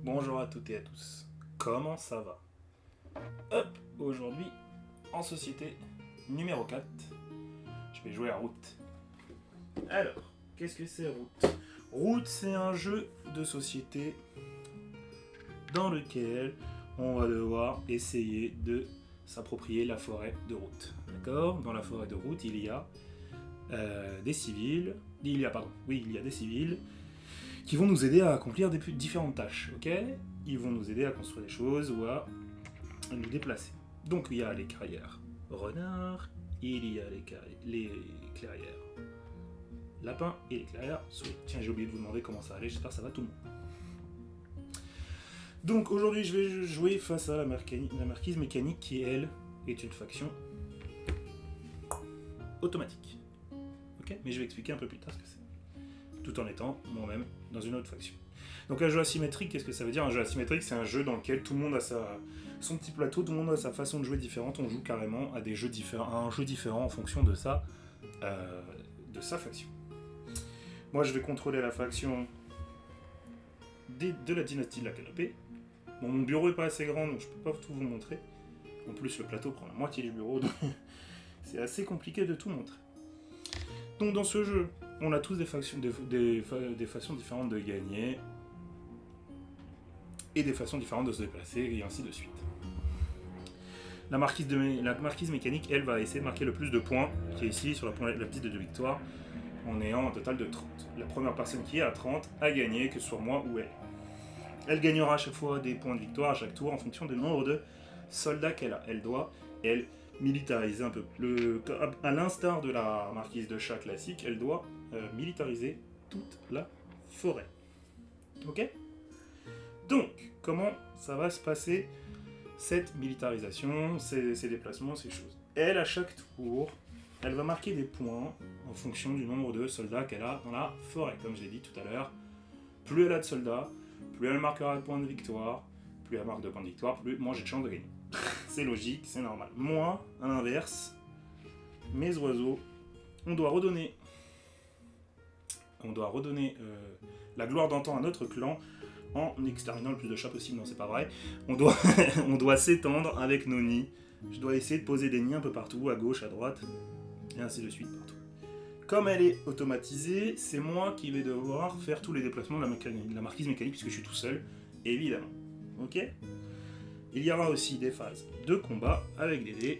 Bonjour à toutes et à tous, comment ça va? Hop, aujourd'hui, en société numéro 4, je vais jouer à Route. Alors, qu'est-ce que c'est Route? Route, c'est un jeu de société dans lequel on va devoir essayer de s'approprier la forêt de Route. D'accord? Dans la forêt de Route, il y a des civils, il y a des civils qui vont nous aider à accomplir différentes tâches, ok? Ils vont nous aider à construire des choses ou à nous déplacer. Donc il y a les clairières renards, il y a les clairières lapins et les clairières souris. Tiens, j'ai oublié de vous demander comment ça allait, j'espère que ça va tout le monde. Donc aujourd'hui je vais jouer face à la marquise mécanique qui, elle, est une faction automatique. Ok? Mais je vais expliquer un peu plus tard ce que c'est. Tout en étant moi-même dans une autre faction. Donc un jeu asymétrique, qu'est-ce que ça veut dire? Un jeu asymétrique, c'est un jeu dans lequel tout le monde a son petit plateau, tout le monde a sa façon de jouer différente, on joue carrément à un jeu différent en fonction de sa faction. Moi je vais contrôler la faction de la dynastie de la canopée. Bon, mon bureau est pas assez grand, donc je peux pas tout vous montrer. En plus le plateau prend la moitié du bureau, donc c'est assez compliqué de tout montrer. Donc dans ce jeu, on a tous des façons différentes de gagner et des façons différentes de se déplacer et ainsi de suite. La marquise mécanique, elle, va essayer de marquer le plus de points, qui est ici sur la piste de victoire, en ayant un total de 30. La première personne qui est à 30 a gagné, que ce soit moi ou elle. Elle gagnera à chaque fois des points de victoire à chaque tour en fonction du nombre de soldats qu'elle a. Elle doit, elle, militariser un peu. À l'instar de la marquise de chat classique, elle doit militariser toute la forêt. Ok? Donc, comment ça va se passer cette militarisation, ces déplacements, ces choses? Elle, à chaque tour, elle va marquer des points en fonction du nombre de soldats qu'elle a dans la forêt. Comme je l'ai dit tout à l'heure, plus elle a de soldats, plus elle marquera de points de victoire, plus elle marque de points de victoire, plus moi j'ai de chance de gagner. C'est logique, c'est normal. Moi, à l'inverse, mes oiseaux, on doit redonner la gloire d'antan à notre clan en exterminant le plus de chats possible. Non, c'est pas vrai. On doit s'étendre avec nos nids. Je dois essayer de poser des nids un peu partout, à gauche, à droite, et ainsi de suite partout. Comme elle est automatisée, c'est moi qui vais devoir faire tous les déplacements de la marquise mécanique, puisque je suis tout seul, évidemment. Ok? Il y aura aussi des phases de combat avec des dés,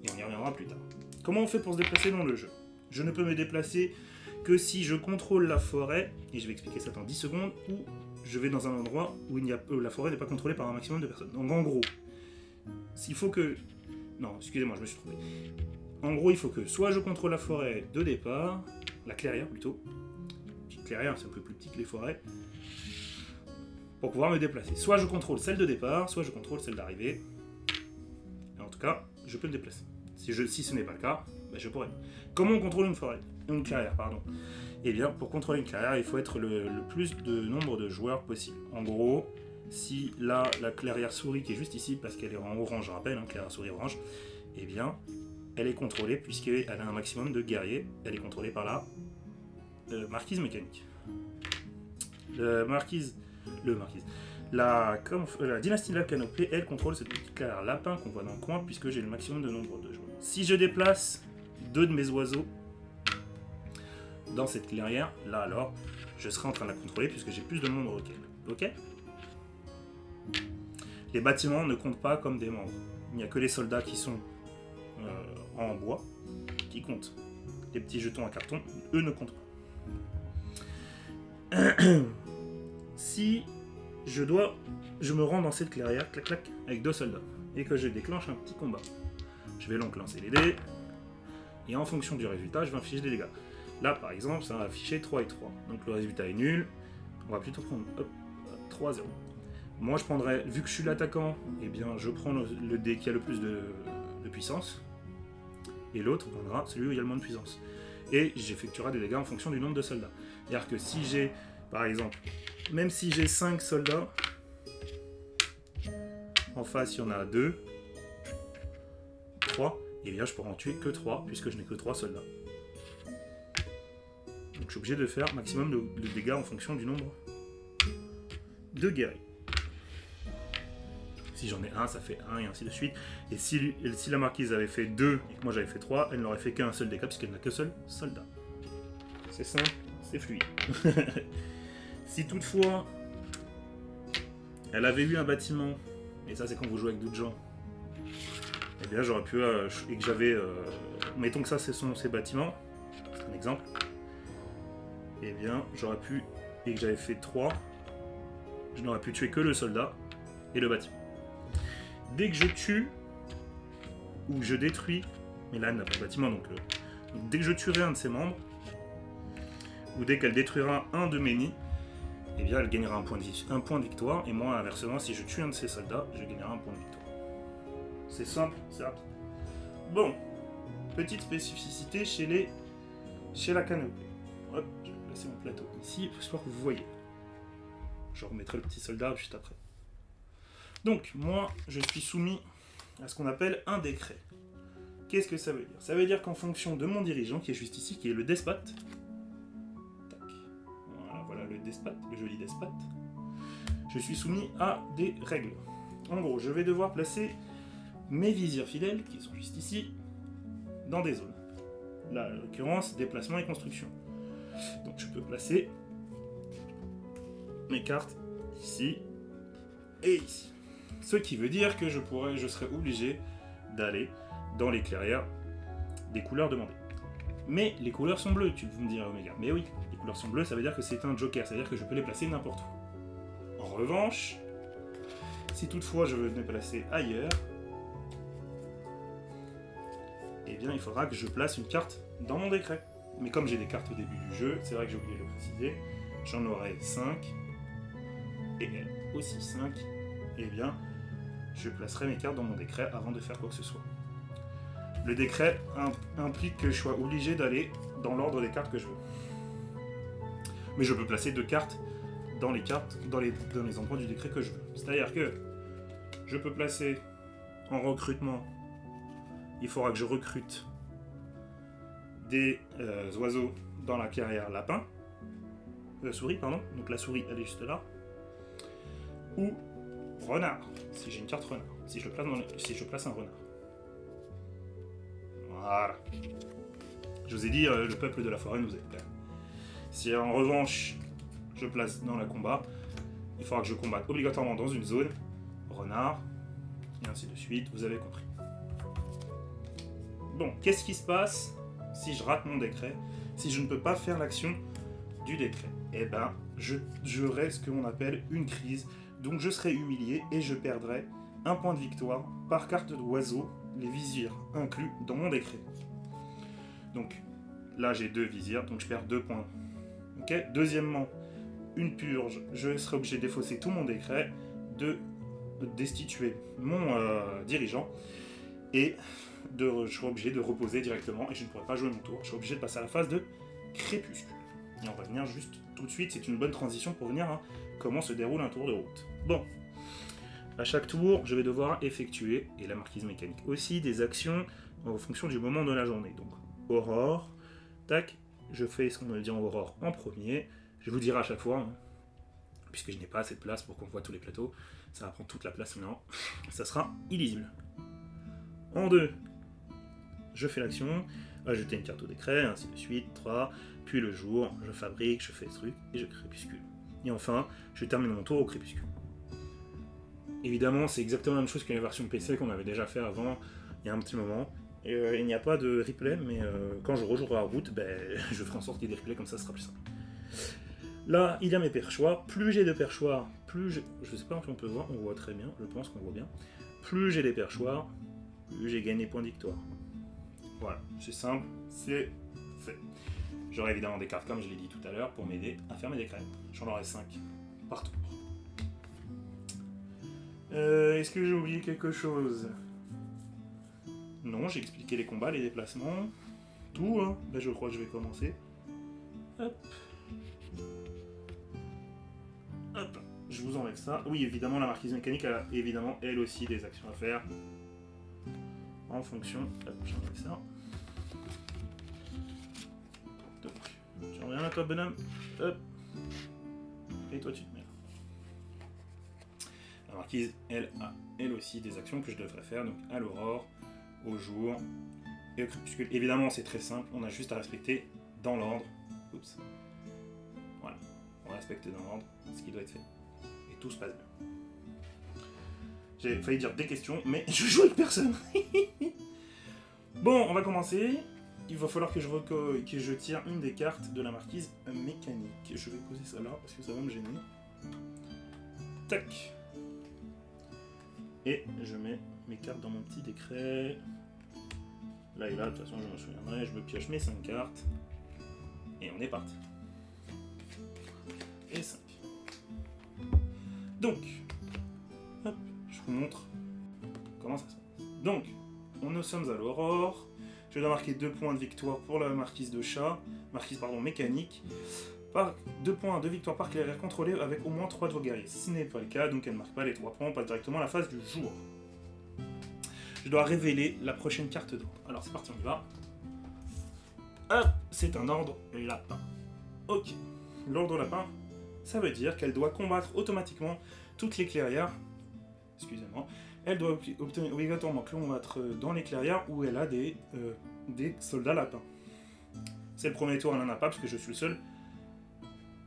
et on y reviendra plus tard. Comment on fait pour se déplacer dans le jeu? Je ne peux me déplacer que si je contrôle la forêt, et je vais expliquer ça dans 10 secondes, ou je vais dans un endroit où la forêt n'est pas contrôlée par un maximum de personnes. Donc en gros, s'il faut que... Non, excusez-moi, je me suis trompé. En gros, il faut que soit je contrôle la forêt de départ, la clairière plutôt, petite clairière, c'est un peu plus petit que les forêts, pour pouvoir me déplacer. Soit je contrôle celle de départ, soit je contrôle celle d'arrivée. En tout cas, je peux me déplacer. Si ce n'est pas le cas, ben je pourrais. Comment on contrôle une clairière, pardon. Eh bien, pour contrôler une clairière, il faut être le plus de nombre de joueurs possible. En gros, si là, la clairière souris qui est juste ici, parce qu'elle est en orange, je rappelle, hein, clairière souris orange, eh bien, elle est contrôlée puisqu'elle a un maximum de guerriers. Elle est contrôlée par la marquise mécanique. La dynastie de la canopée, elle contrôle cette petite clairière lapin qu'on voit dans le coin puisque j'ai le maximum de nombre de joueurs. Si je déplace 2 de mes oiseaux dans cette clairière, là alors, je serai en train de la contrôler puisque j'ai plus de membres qu'elle. Ok? Les bâtiments ne comptent pas comme des membres. Il n'y a que les soldats qui sont en bois qui comptent. Les petits jetons à carton, eux ne comptent pas. Si je me rends dans cette clairière, clac clac, avec 2 soldats, et que je déclenche un petit combat, je vais donc lancer les dés, et en fonction du résultat, je vais afficher des dégâts. Là, par exemple, ça va afficher 3 et 3, donc le résultat est nul, on va plutôt prendre 3-0. Moi, je prendrais, vu que je suis l'attaquant, eh bien, je prends le dé qui a le plus de puissance, et l'autre prendra celui où il y a le moins de puissance. Et j'effectuerai des dégâts en fonction du nombre de soldats. C'est-à-dire que si j'ai, par exemple, même si j'ai 5 soldats, en face il y en a 2, 3, et bien je pourrai en tuer que 3, puisque je n'ai que 3 soldats. Donc je suis obligé de faire maximum de dégâts en fonction du nombre de guerriers. si j'en ai un, ça fait 1 et ainsi de suite. Et si la marquise avait fait 2 et que moi j'avais fait 3, elle n'aurait fait qu'un seul dégât puisqu'elle n'a qu'un seul soldat. C'est simple, c'est fluide. Si toutefois elle avait eu un bâtiment, et ça c'est quand vous jouez avec d'autres gens, eh bien j'aurais pu, et que j'avais, mettons que ça ce sont ces bâtiments, c'est un exemple, eh bien j'aurais pu, et que j'avais fait 3, je n'aurais pu tuer que le soldat et le bâtiment. Dès que je tue, ou que je détruis, mais là elle n'a pas de bâtiment, donc dès que je tuerai un de ses membres, ou dès qu'elle détruira un de mes nids, eh bien elle gagnera un point de victoire, et moi inversement, si je tue un de ses soldats, je gagnerai un point de victoire. C'est simple, c'est rapide. Bon, petite spécificité chez la canopée. Hop, je vais placer mon plateau ici, j'espère que vous voyez. Je remettrai le petit soldat juste après. Donc, moi, je suis soumis à ce qu'on appelle un décret. Qu'est-ce que ça veut dire? Ça veut dire qu'en fonction de mon dirigeant, qui est juste ici, qui est le despote, tac, voilà le despote, le joli despote, je suis soumis à des règles. En gros, je vais devoir placer mes vizirs fidèles, qui sont juste ici, dans des zones. Là, en l'occurrence, déplacement et construction. Donc je peux placer mes cartes ici et ici. Ce qui veut dire que je serai obligé d'aller dans les clairières des couleurs demandées. Mais les couleurs sont bleues, tu me diras Omega. Mais oui, les couleurs sont bleues, ça veut dire que c'est un joker, ça veut dire que je peux les placer n'importe où. En revanche, si toutefois je veux les placer ailleurs, eh bien il faudra que je place une carte dans mon décret. Mais comme j'ai des cartes au début du jeu, c'est vrai que j'ai oublié de le préciser, j'en aurai 5, et elle aussi 5, et bien je placerai mes cartes dans mon décret avant de faire quoi que ce soit. Le décret implique que je sois obligé d'aller dans l'ordre des cartes que je veux. Mais je peux placer 2 cartes dans les endroits du décret que je veux. C'est-à-dire que je peux placer en recrutement, il faudra que je recrute des oiseaux dans la clairière lapin, souris, pardon, donc la souris elle est juste là, ou renard, si j'ai une carte renard, si je place un renard. Voilà. Je vous ai dit, le peuple de la forêt nous aide quand même. Si en revanche, je place dans le combat, il faudra que je combatte obligatoirement dans une zone, renard, et ainsi de suite, vous avez compris. Bon, qu'est-ce qui se passe si je rate mon décret, si je ne peux pas faire l'action du décret? Eh ben, j'aurai ce qu'on appelle une crise, donc je serai humilié et je perdrai un point de victoire par carte d'oiseau, les vizirs inclus dans mon décret. Donc là j'ai 2 vizirs, donc je perds 2 points. Okay. Deuxièmement, une purge, je serai obligé de défausser tout mon décret, de destituer mon dirigeant, et je serai obligé de reposer directement, et je ne pourrai pas jouer mon tour, je serai obligé de passer à la phase de crépuscule. Et on va venir juste tout de suite, c'est une bonne transition pour venir à comment se déroule un tour de route. Bon. À chaque tour, je vais devoir effectuer, et la marquise mécanique aussi, des actions en fonction du moment de la journée. Donc, aurore, tac, je fais ce qu'on me dit en aurore en premier. Je vous dirai à chaque fois, hein, puisque je n'ai pas assez de place pour qu'on voit tous les plateaux, ça va prendre toute la place maintenant, ça sera illisible. En 2, je fais l'action, ajouter une carte au décret, ainsi de suite, 3, puis le jour, je fabrique, je fais ce truc, et je crépuscule. Et enfin, je termine mon tour au crépuscule. Évidemment, c'est exactement la même chose que la version PC qu'on avait déjà fait avant, il y a un petit moment. Et, il n'y a pas de replay, mais quand je rejouerai à route, je ferai en sorte qu'il y ait des replays, comme ça sera plus simple. Là, il y a mes perchoirs. Plus j'ai de perchoirs, plus je sais pas si on peut voir, on voit très bien, je pense qu'on voit bien. Plus j'ai des perchoirs, plus j'ai gagné des points de victoire. Voilà, c'est simple, c'est fait. J'aurai évidemment des cartes, comme je l'ai dit tout à l'heure, pour m'aider à faire mes décrets. J'en aurai 5 par tour. Est-ce que j'ai oublié quelque chose? Non, j'ai expliqué les combats, les déplacements, tout, hein. Là, je crois que je vais commencer. Hop. Hop, je vous enlève ça. Oui, évidemment, la marquise mécanique a évidemment, elle aussi, des actions à faire. En fonction... Hop, j'enlève ça. Donc, tu reviens là, toi, bonhomme. Hop. Et toi, tu te mets là. La marquise, elle, a elle aussi des actions que je devrais faire, donc à l'aurore, au jour et au crépuscule. Évidemment, c'est très simple, on a juste à respecter dans l'ordre. Oups. Voilà, on respecte dans l'ordre ce qui doit être fait. Et tout se passe bien. J'ai failli dire des questions, mais je joue avec personne. Bon, on va commencer. Il va falloir que je tire une des cartes de la marquise mécanique. Je vais poser ça là parce que ça va me gêner. Tac. Et je mets mes cartes dans mon petit décret. Là et là, de toute façon je me souviendrai, je me pioche mes 5 cartes. Et on est parti. Et 5. Donc, hop, je vous montre comment ça se passe. Donc, nous sommes à l'aurore. Je dois marquer 2 points de victoire pour la marquise de chat. Marquise, pardon, mécanique. 2 points de victoire par clairière contrôlée avec au moins 3 de vos guerriers. Ce n'est pas le cas, donc elle ne marque pas les 3 points, on passe directement à la phase du jour. Je dois révéler la prochaine carte d'ordre. Alors c'est parti, on y va. Hop, c'est un ordre lapin. Ok, l'ordre lapin, ça veut dire qu'elle doit combattre automatiquement toutes les clairières. Excusez-moi. Elle doit obligatoirement combattre dans les clairières où elle a des soldats lapins. C'est le premier tour, elle n'en a pas parce que je suis le seul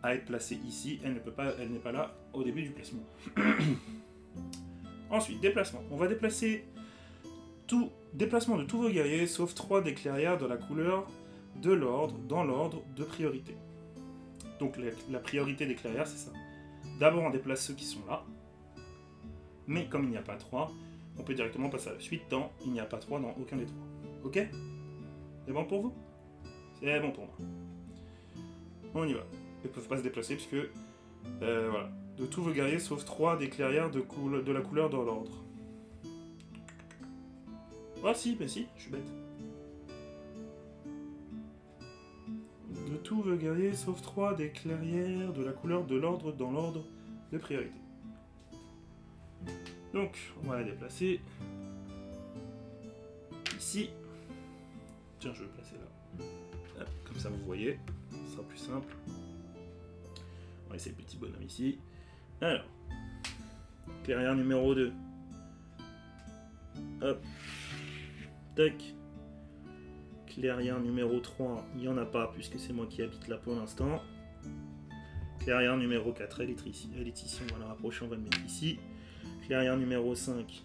à être placé ici. Elle n'est pas là au début du placement. Ensuite, déplacement. On va déplacer déplacement de tous vos guerriers, sauf 3 des clairières de la couleur de l'ordre, dans l'ordre de priorité. Donc la priorité des clairières, c'est ça. D'abord, on déplace ceux qui sont là. Mais comme il n'y a pas 3, on peut directement passer à la suite dans il n'y a pas 3 dans aucun des 3. Ok? C'est bon pour vous? C'est bon pour moi. On y va. Ils ne peuvent pas se déplacer puisque voilà. De tous vos guerriers, sauf 3 des clairières de la couleur de l'ordre. Ah si, mais si, je suis bête. De tous vos guerriers, sauf 3 des clairières de la couleur de l'ordre dans l'ordre de priorité. Donc, on va la déplacer ici. Tiens, je vais le placer là. Hop, comme ça, vous voyez, ce sera plus simple. On va laisser le petit bonhomme ici. Alors, clairière numéro 2. Hop. Tac. Clairière numéro 3, il n'y en a pas puisque c'est moi qui habite là pour l'instant. Clairière numéro 4, elle est ici, on va la rapprocher, on va le mettre ici. Clairière numéro 5,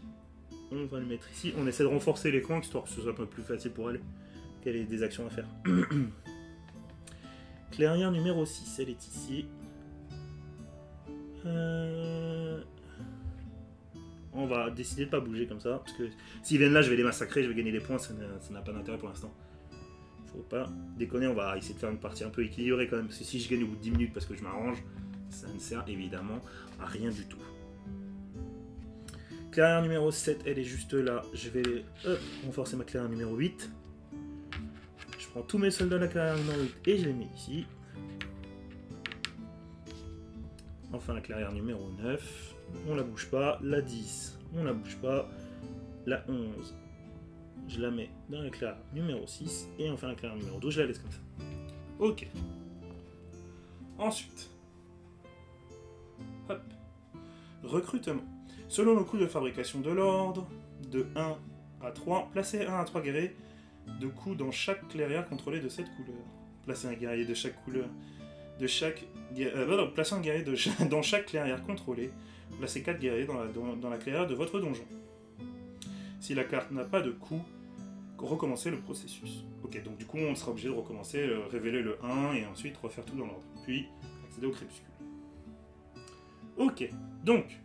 on va le mettre ici. On essaie de renforcer les coins histoire que ce soit un peu plus facile pour elle, qu'elle ait des actions à faire. Clairière numéro 6, elle est ici. On va décider de pas bouger comme ça, parce que s'ils viennent là, je vais les massacrer, je vais gagner des points, ça n'a pas d'intérêt pour l'instant. Faut pas déconner, on va essayer de faire une partie un peu équilibrée quand même, parce que si je gagne au bout de 10 minutes parce que je m'arrange, ça ne sert évidemment à rien du tout. Clairière numéro 7, elle est juste là, je vais renforcer ma clairière numéro 8. Je prends tous mes soldats de la clairière numéro 8 et je les mets ici. Enfin la clairière numéro 9. On la bouge pas, la 10, on la bouge pas, la 11, je la mets dans la clairière numéro 6, et enfin la clairière numéro 12, je la laisse comme ça. Ok. Ensuite, hop, recrutement. Selon le coût de fabrication de l'ordre, de 1 à 3, placez 1 à 3 guerriers de coups dans chaque clairière contrôlée de cette couleur. Placez un guerrier de chaque couleur, placez un guerrier dans chaque clairière contrôlée. Placez 4 guerriers dans la clairière de votre donjon. Si la carte n'a pas de coup, recommencez le processus. Ok, donc du coup on sera obligé de recommencer, révéler le 1 et ensuite refaire tout dans l'ordre. Puis accéder au crépuscule. Ok, donc...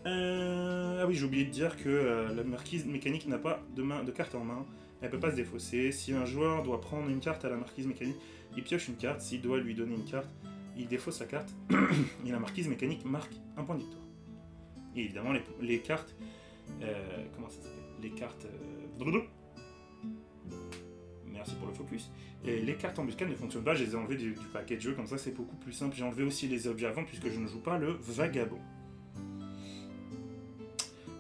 ah oui, j'ai oublié de dire que la marquise mécanique n'a pas de carte en main. Elle ne peut pas se défausser. Si un joueur doit prendre une carte à la marquise mécanique, il pioche une carte. S'il doit lui donner une carte, il défausse sa carte. Et la marquise mécanique marque un point de victoire. Et évidemment, les cartes... comment ça s'appelle? Les cartes... Merci pour le focus. Et les cartes embuscades ne fonctionnent pas. Je les ai enlevées du paquet de jeu. Comme ça, c'est beaucoup plus simple. J'ai enlevé aussi les objets avant puisque je ne joue pas le vagabond.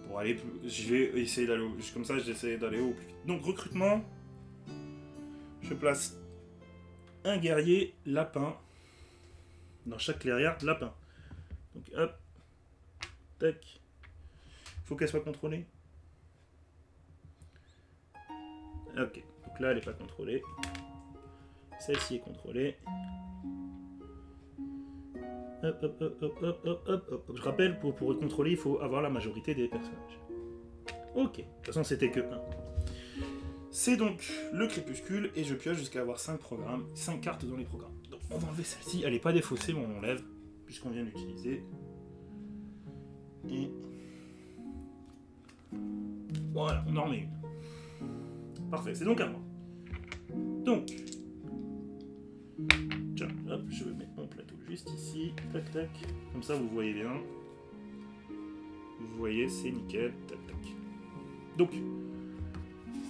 Pour aller plus... Je vais essayer d'aller comme ça, j'essaie d'aller au plus vite. Donc, recrutement. Je place un guerrier lapin dans chaque clairière lapin. Donc, hop. Tac. Faut qu'elle soit contrôlée. Ok, donc là elle n'est pas contrôlée. Celle-ci est contrôlée. Hop, hop, hop, hop, hop, hop, hop, hop. Je rappelle, pour contrôler, il faut avoir la majorité des personnages. Ok, de toute façon c'était que 1. C'est donc le crépuscule, et je pioche jusqu'à avoir 5 programmes, 5 cartes dans les programmes. Donc on va enlever celle-ci, elle n'est pas défaussée, mais on l'enlève, puisqu'on vient d'utiliser. Et... voilà, on en remet une. Parfait, c'est donc à moi. Donc... tiens, hop, je vais mettre mon plateau juste ici, tac tac, comme ça vous voyez bien. Vous voyez, c'est nickel, tac tac. Donc,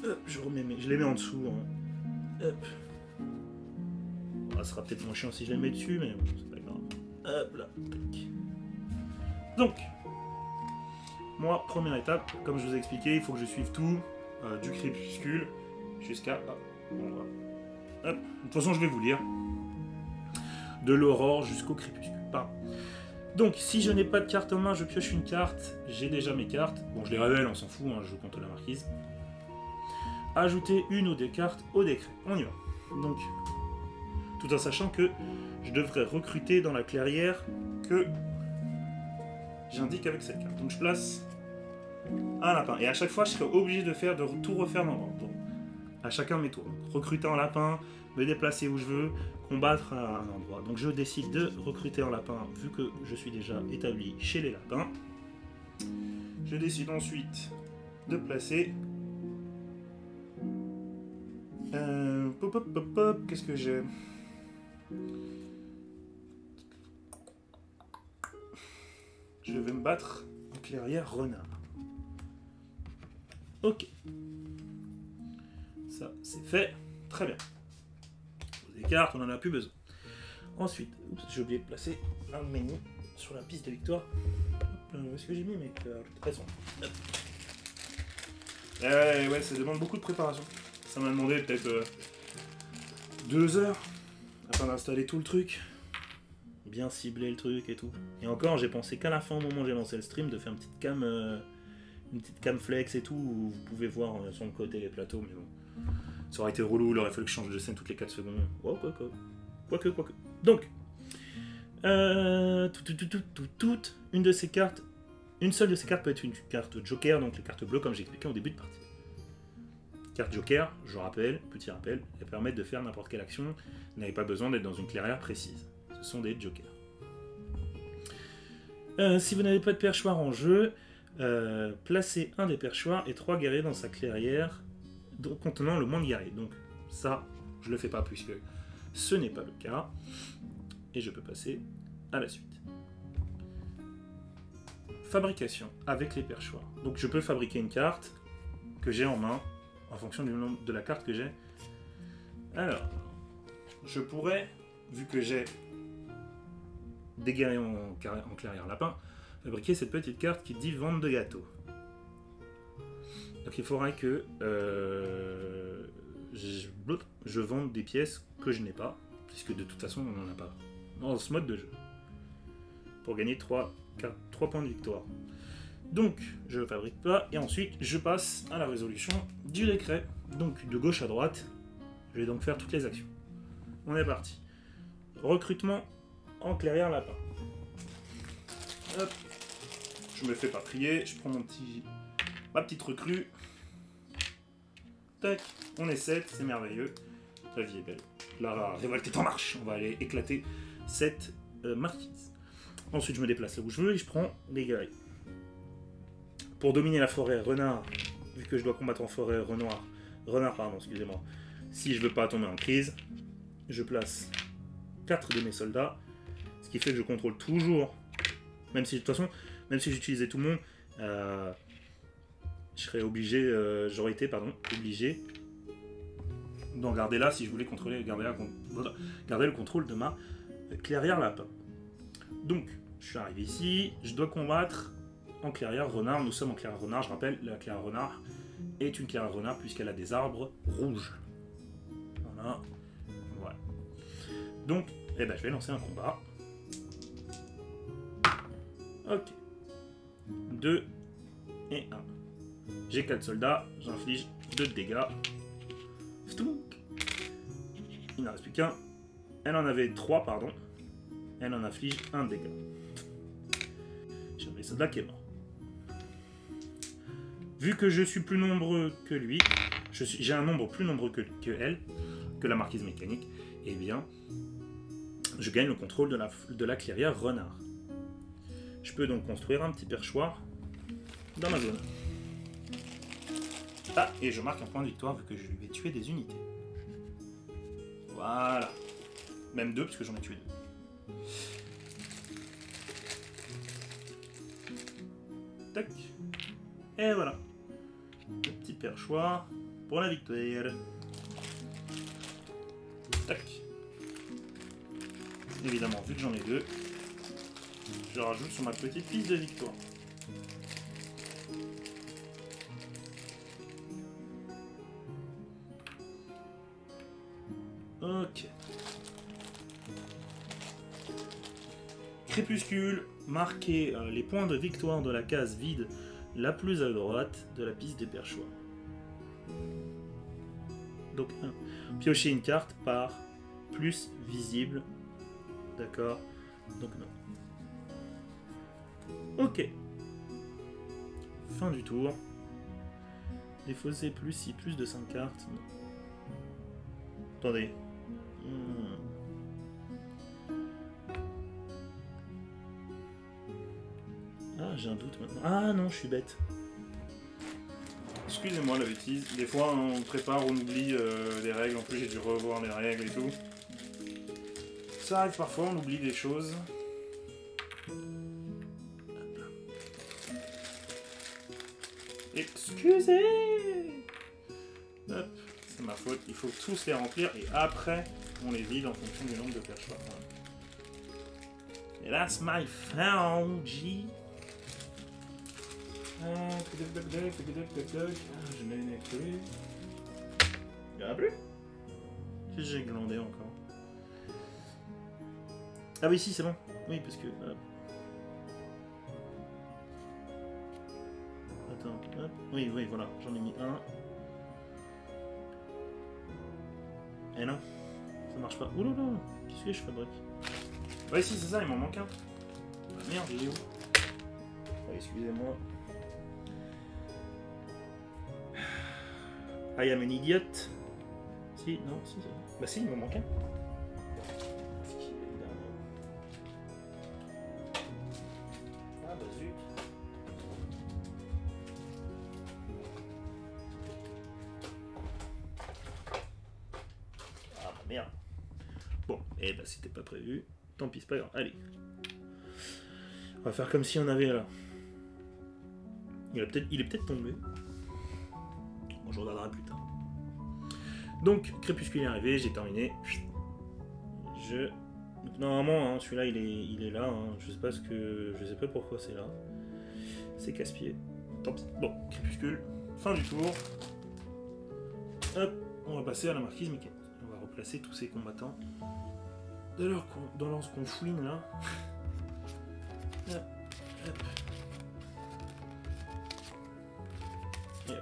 hop, je les mets en dessous. Hein. Hop. Bon, ça sera peut-être moins chiant si je les mets dessus, mais bon, c'est pas grave. Hop là, tac. Donc, moi, première étape, comme je vous ai expliqué, il faut que je suive tout, du crépuscule jusqu'à... hop. De toute façon, je vais vous lire. De l'aurore jusqu'au crépuscule. Pardon. Donc, si je n'ai pas de carte en main, je pioche une carte. J'ai déjà mes cartes. Bon, je les révèle, on s'en fout, hein, je joue contre la marquise. Ajouter une ou des cartes au décret. On y va. Donc, tout en sachant que je devrais recruter dans la clairière que j'indique avec cette carte. Donc, je place un lapin. Et à chaque fois, je serai obligé de tout refaire dans l'ordre. À chacun de mes tours. Donc, recruter un lapin, me déplacer où je veux, combattre à un endroit. Donc je décide de recruter un lapin vu que je suis déjà établi chez les lapins. Je décide ensuite de placer... pop, pop, pop, pop, qu'est-ce que j'ai? Je vais me battre en clairière renard. Ok. Ça, c'est fait. Très bien. Des cartes, on n'en a plus besoin. Ensuite, j'ai oublié de placer l'un de mes nids sur la piste de victoire. Où est-ce que j'ai mis mes cartes? Raison. Ouais, ça demande beaucoup de préparation. Ça m'a demandé peut-être 2 heures afin d'installer tout le truc. Bien cibler le truc et tout. Et encore, j'ai pensé qu'à la fin, au moment où j'ai lancé le stream, de faire une petite cam flex et tout, où vous pouvez voir sur le côté les plateaux, mais bon. Ça aurait été relou, il aurait fallu que je change de scène toutes les 4 secondes. Oh, quoique. Donc, une de ces cartes, une seule de ces cartes peut être une carte joker, donc les cartes bleues comme j'ai expliqué en début de partie. Carte joker, je rappelle, petit rappel, elles permettent de faire n'importe quelle action, vous n'avez pas besoin d'être dans une clairière précise. Ce sont des jokers. Si vous n'avez pas de perchoir en jeu, placez un des perchoirs et 3 guerriers dans sa clairière, contenant le moins de guerriers. Donc ça, je le fais pas puisque ce n'est pas le cas. Et je peux passer à la suite. Fabrication avec les perchoirs. Donc je peux fabriquer une carte que j'ai en main en fonction du nombre de la carte que j'ai. Alors, je pourrais, vu que j'ai des guerriers en clairière lapin, fabriquer cette petite carte qui dit vente de gâteaux. Donc il faudrait que je vende des pièces que je n'ai pas, puisque de toute façon on n'en a pas dans ce mode de jeu, pour gagner 3 points de victoire. Donc je ne fabrique pas, et ensuite je passe à la résolution du décret. Donc de gauche à droite, je vais donc faire toutes les actions. On est parti. Recrutement en clairière lapin. Hop. Je me fais pas prier, je prends ma petite recrue. Tac, on est 7, c'est merveilleux. La vie est belle. La révolte est en marche. On va aller éclater cette marquise. Ensuite, je me déplace là où je veux et je prends les guerriers. Pour dominer la forêt renard, vu que je dois combattre en forêt renard, pardon, excusez-moi. Si je veux pas tomber en crise, je place 4 de mes soldats, ce qui fait que je contrôle toujours, même si de toute façon, même si j'utilisais tout le monde, j'aurais été obligé d'en garder là si je voulais garder le contrôle de ma clairière lapin. Donc, je suis arrivé ici, je dois combattre en clairière renard. Nous sommes en clairière renard, je rappelle, la clairière renard est une clairière renard puisqu'elle a des arbres rouges. Voilà. Donc, je vais lancer un combat. Ok. 2 et 1. J'ai 4 soldats, j'inflige 2 de dégâts. Ftouk. Il n'en reste plus qu'un. Elle en avait 3, pardon. Elle en inflige 1 de dégâts. J'ai un soldat qui est mort. Vu que je suis plus nombreux que lui, j'ai un nombre plus nombreux que elle, que la marquise mécanique, eh bien, je gagne le contrôle de la clairière renard. Je peux donc construire un petit perchoir dans ma zone. Ah, et je marque un point de victoire vu que je lui ai tué des unités. Voilà. Même 2, puisque j'en ai tué 2. Tac. Et voilà. Le petit perchoir pour la victoire. Tac. Évidemment, vu que j'en ai 2, je rajoute sur ma petite piste de victoire. Ok. Crépuscule, marquez les points de victoire de la case vide la plus à droite de la piste des perchoirs. Donc, piochez une carte par plus visible. D'accord. Donc, non. Ok. Fin du tour. Défausser plus si plus de 5 cartes. Non. Attendez. Ah, j'ai un doute maintenant. Ah non, je suis bête. Excusez-moi la bêtise. Des fois, on prépare, on oublie des règles. En plus, j'ai dû revoir les règles et tout. Ça arrive parfois, on oublie des choses. Excusez. Hop, c'est ma faute. Il faut tous les remplir et après, on les vide en fonction du nombre de perchoirs. Et that's my fault, G. Je n'ai plus. Il n'y en a plus? Qu'est-ce que j'ai glandé encore? Ah oui, si, c'est bon. Oui, parce que... Attends, hop. Oui, voilà, j'en ai mis un. Eh non, ça marche pas. Ouh là là, qu'est-ce que je fabrique? Ouais, si, c'est ça, il m'en manque un. Ah, merde, il est où? Ah, excusez-moi. I am an idiot. Si, non, si, bah si, il m'en manque un. Ah bah zut. Ah bah merde. Bon, et bah c'était pas prévu. Tant pis, c'est pas grave. Allez. On va faire comme si on avait là. Il est peut-être tombé. Bon, je regarderai plus tard. Donc, Crépuscule est arrivé, j'ai terminé. Donc, normalement, hein, celui-là, il est là. Hein. Je sais pas pourquoi c'est là. C'est casse-pied. Tant pis. Bon, Crépuscule, fin du tour. Hop, on va passer à la marquise mécanique. On va replacer tous ces combattants dans leur confouine là. Hop, hop. Et hop.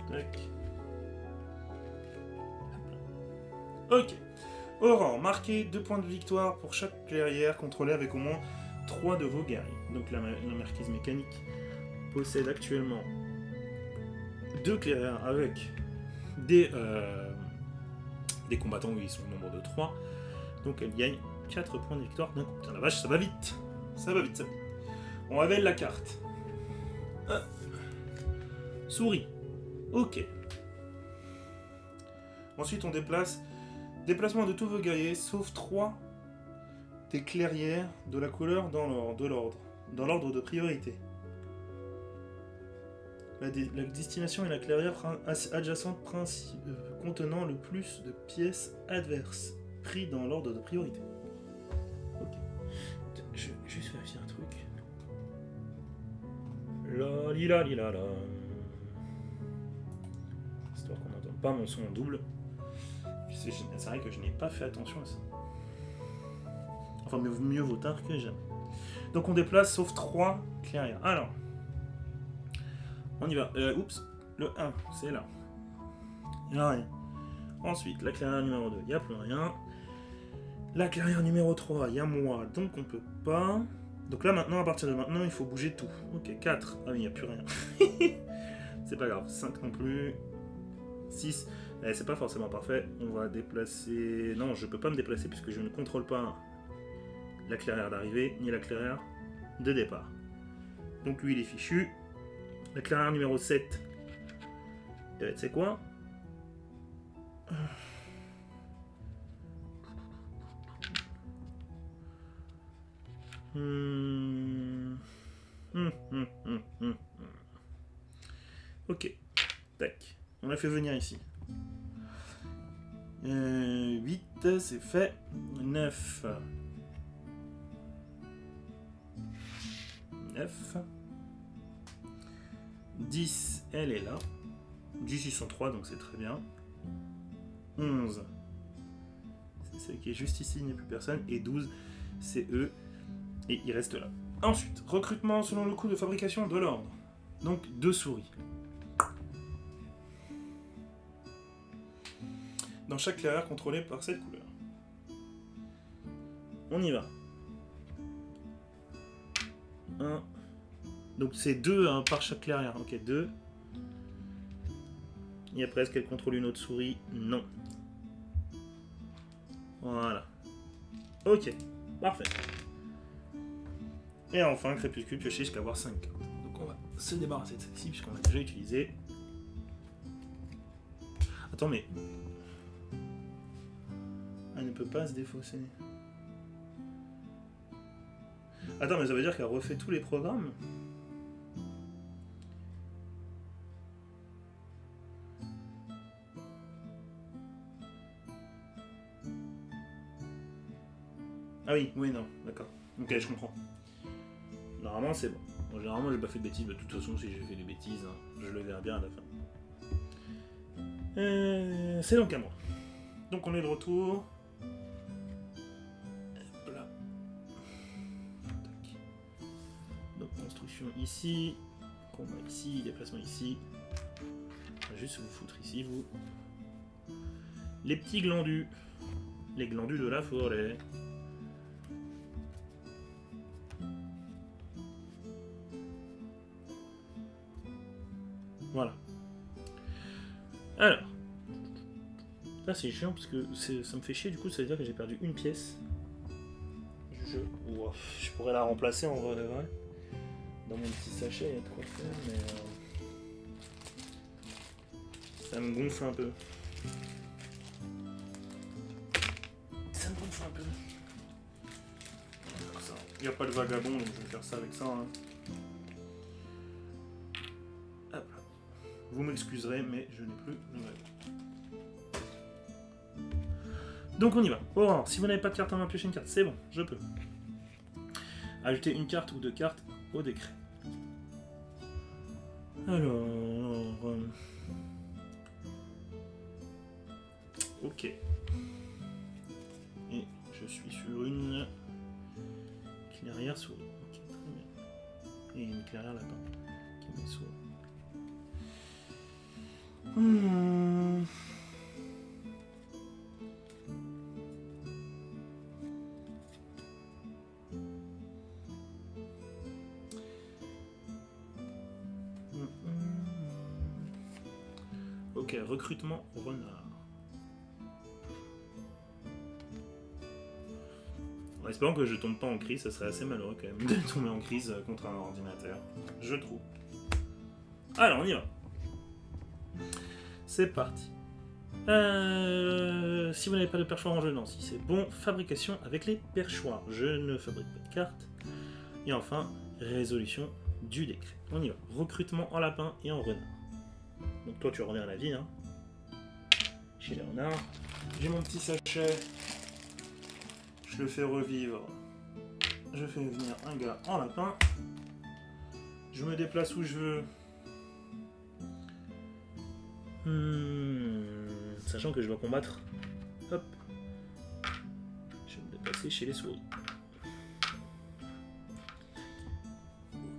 Tac. Ok. Aurore, marquez 2 points de victoire pour chaque clairière contrôlée avec au moins 3 de vos guerriers. Donc la marquise mécanique possède actuellement 2 clairières avec des combattants où ils sont au nombre de 3. Donc elle gagne 4 points de victoire d'un coup. Putain la vache, ça va vite. Ça va vite, ça va vite. On révèle la carte. Souris. Ok. Ensuite on déplace. Déplacement de tous vos guerriers, sauf 3 des clairières de la couleur dans l'ordre de priorité. La destination est la clairière adjacente contenant le plus de pièces adverses, pris dans l'ordre de priorité. Ok. Je vais juste vérifier un truc. La lila lila la. Histoire qu'on n'entende pas mon son en double. C'est vrai que je n'ai pas fait attention à ça. Enfin, mieux vaut tard que jamais. Donc on déplace sauf 3 clairières. Alors, on y va. Oups, le 1, c'est là. Il n'y a rien. Ensuite, la clairière numéro 2, il n'y a plus rien. La clairière numéro 3, il y a moi, donc on peut pas. Donc là, maintenant, à partir de maintenant, il faut bouger tout. Ok, 4. Ah oui, il n'y a plus rien. C'est pas grave. 5 non plus. 6. C'est pas forcément parfait. On va déplacer... Non, je peux pas me déplacer puisque je ne contrôle pas la clairière d'arrivée, ni la clairière de départ. Donc lui, il est fichu. La clairière numéro 7. C'est quoi? Ok. Tac. On l'a fait venir ici. 8, c'est fait. 9. 9. 10, elle est là. 10, ils sont 3, donc c'est très bien. 11. C'est celle qui est juste ici, il n'y a plus personne. Et 12, c'est eux. Et ils restent là. Ensuite, recrutement selon le coût de fabrication de l'ordre. Donc 2 souris. Dans chaque clairière contrôlée par cette couleur. On y va. 1. Donc c'est 2 hein, par chaque clairière. Ok, 2. Et après, est-ce qu'elle contrôle une autre souris? Non. Voilà. Ok, parfait. Et enfin, crépuscule pioché jusqu'à avoir 5 cartes. Donc on va se débarrasser de celle-ci puisqu'on l'a déjà utilisée. Attends, mais... Elle ne peut pas se défausser. Attends, mais ça veut dire qu'elle refait tous les programmes? Ah oui, non, d'accord. Ok, je comprends. Normalement, c'est bon. Bon, généralement, j'ai pas fait de bêtises. De toute façon, si j'ai fait des bêtises, hein, je le verrai bien à la fin. C'est donc à moi. Donc on est de retour. Hop là. Tac. Donc construction ici. Combat ici. Déplacement ici. On va juste vous foutre ici, vous. Les petits glandus. Les glandus de la forêt. Voilà. Alors. Là c'est chiant parce que ça me fait chier, du coup ça veut dire que j'ai perdu une pièce. Je pourrais la remplacer en vrai de vrai. Dans mon petit sachet il y a de quoi faire, mais ça me gonfle un peu. Ça me gonfle un peu. Il n'y a pas de vagabond donc je vais faire ça avec ça. Hein. Hop là. Vous m'excuserez mais je n'ai plus de vagabond. Donc on y va. Oh, si vous n'avez pas de carte en main, piocher une carte, c'est bon, je peux. Ajouter une carte ou 2 cartes au décret. Alors... Ok. Et je suis sur une clairière souris. Ok, très bien. Et une clairière lapin qui met souris. Ok, recrutement renard. En espérant que je tombe pas en crise, ça serait assez malheureux quand même de tomber en crise contre un ordinateur. Je trouve. Alors, on y va. C'est parti. Si vous n'avez pas de perchoir en jeu, non, si c'est bon, fabrication avec les perchoirs. Je ne fabrique pas de cartes. Et enfin, résolution du décret. On y va. Recrutement en lapin et en renard. Donc toi tu reviens à la vie, hein. Chez les renards. J'ai mon petit sachet. Je le fais revivre. Je fais venir un gars en lapin. Je me déplace où je veux. Sachant que je dois combattre. Hop. Je vais me déplacer chez les souris.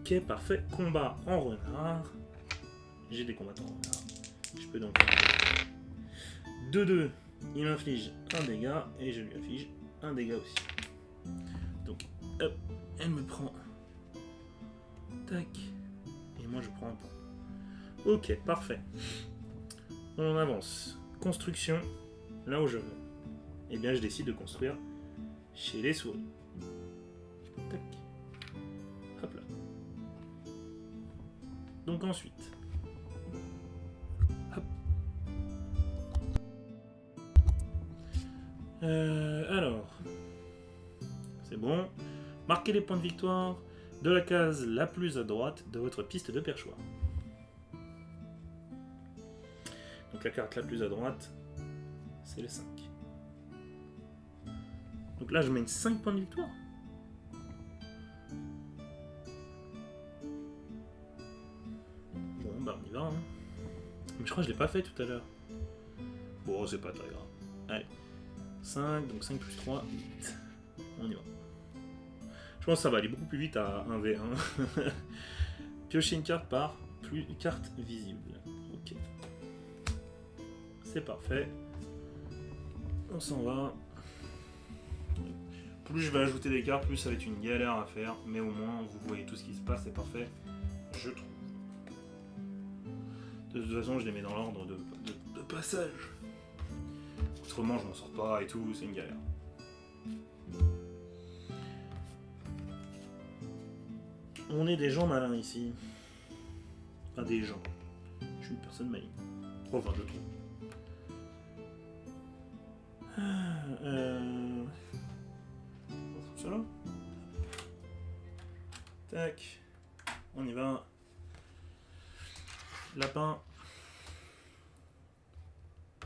Ok, parfait. Combat en renard. J'ai des combattants en renard. Je peux donc... 2-2. Il m'inflige un dégât et je lui inflige un dégât aussi. Donc, hop, elle me prend... Tac. Et moi je prends un point. Ok, parfait. On avance. Construction, là où je veux. Eh bien, je décide de construire chez les souris. Tac. Hop là. Donc ensuite... Hop. Alors... C'est bon. Marquez les points de victoire de la case la plus à droite de votre piste de perchoir. Donc la carte la plus à droite, c'est le 5. Donc là, je mène 5 points de victoire. Bon, bah on y va. Hein. Mais je crois que je l'ai pas fait tout à l'heure. Bon, c'est pas très grave. Allez. 5, donc 5 plus 3, 8. On y va. Je pense que ça va aller beaucoup plus vite à 1v1. Piocher une carte par plus carte visible. Ok. C'est parfait. On s'en va. Plus je vais ajouter des cartes, plus ça va être une galère à faire. Mais au moins, vous voyez tout ce qui se passe, c'est parfait. Je trouve. De toute façon, je les mets dans l'ordre de passage. Autrement, je m'en sors pas et tout, c'est une galère. On est des gens malins ici. Enfin, des gens. Je suis une personne maligne. Enfin, je trouve. On trouve ça là. Tac. On y va. Lapin.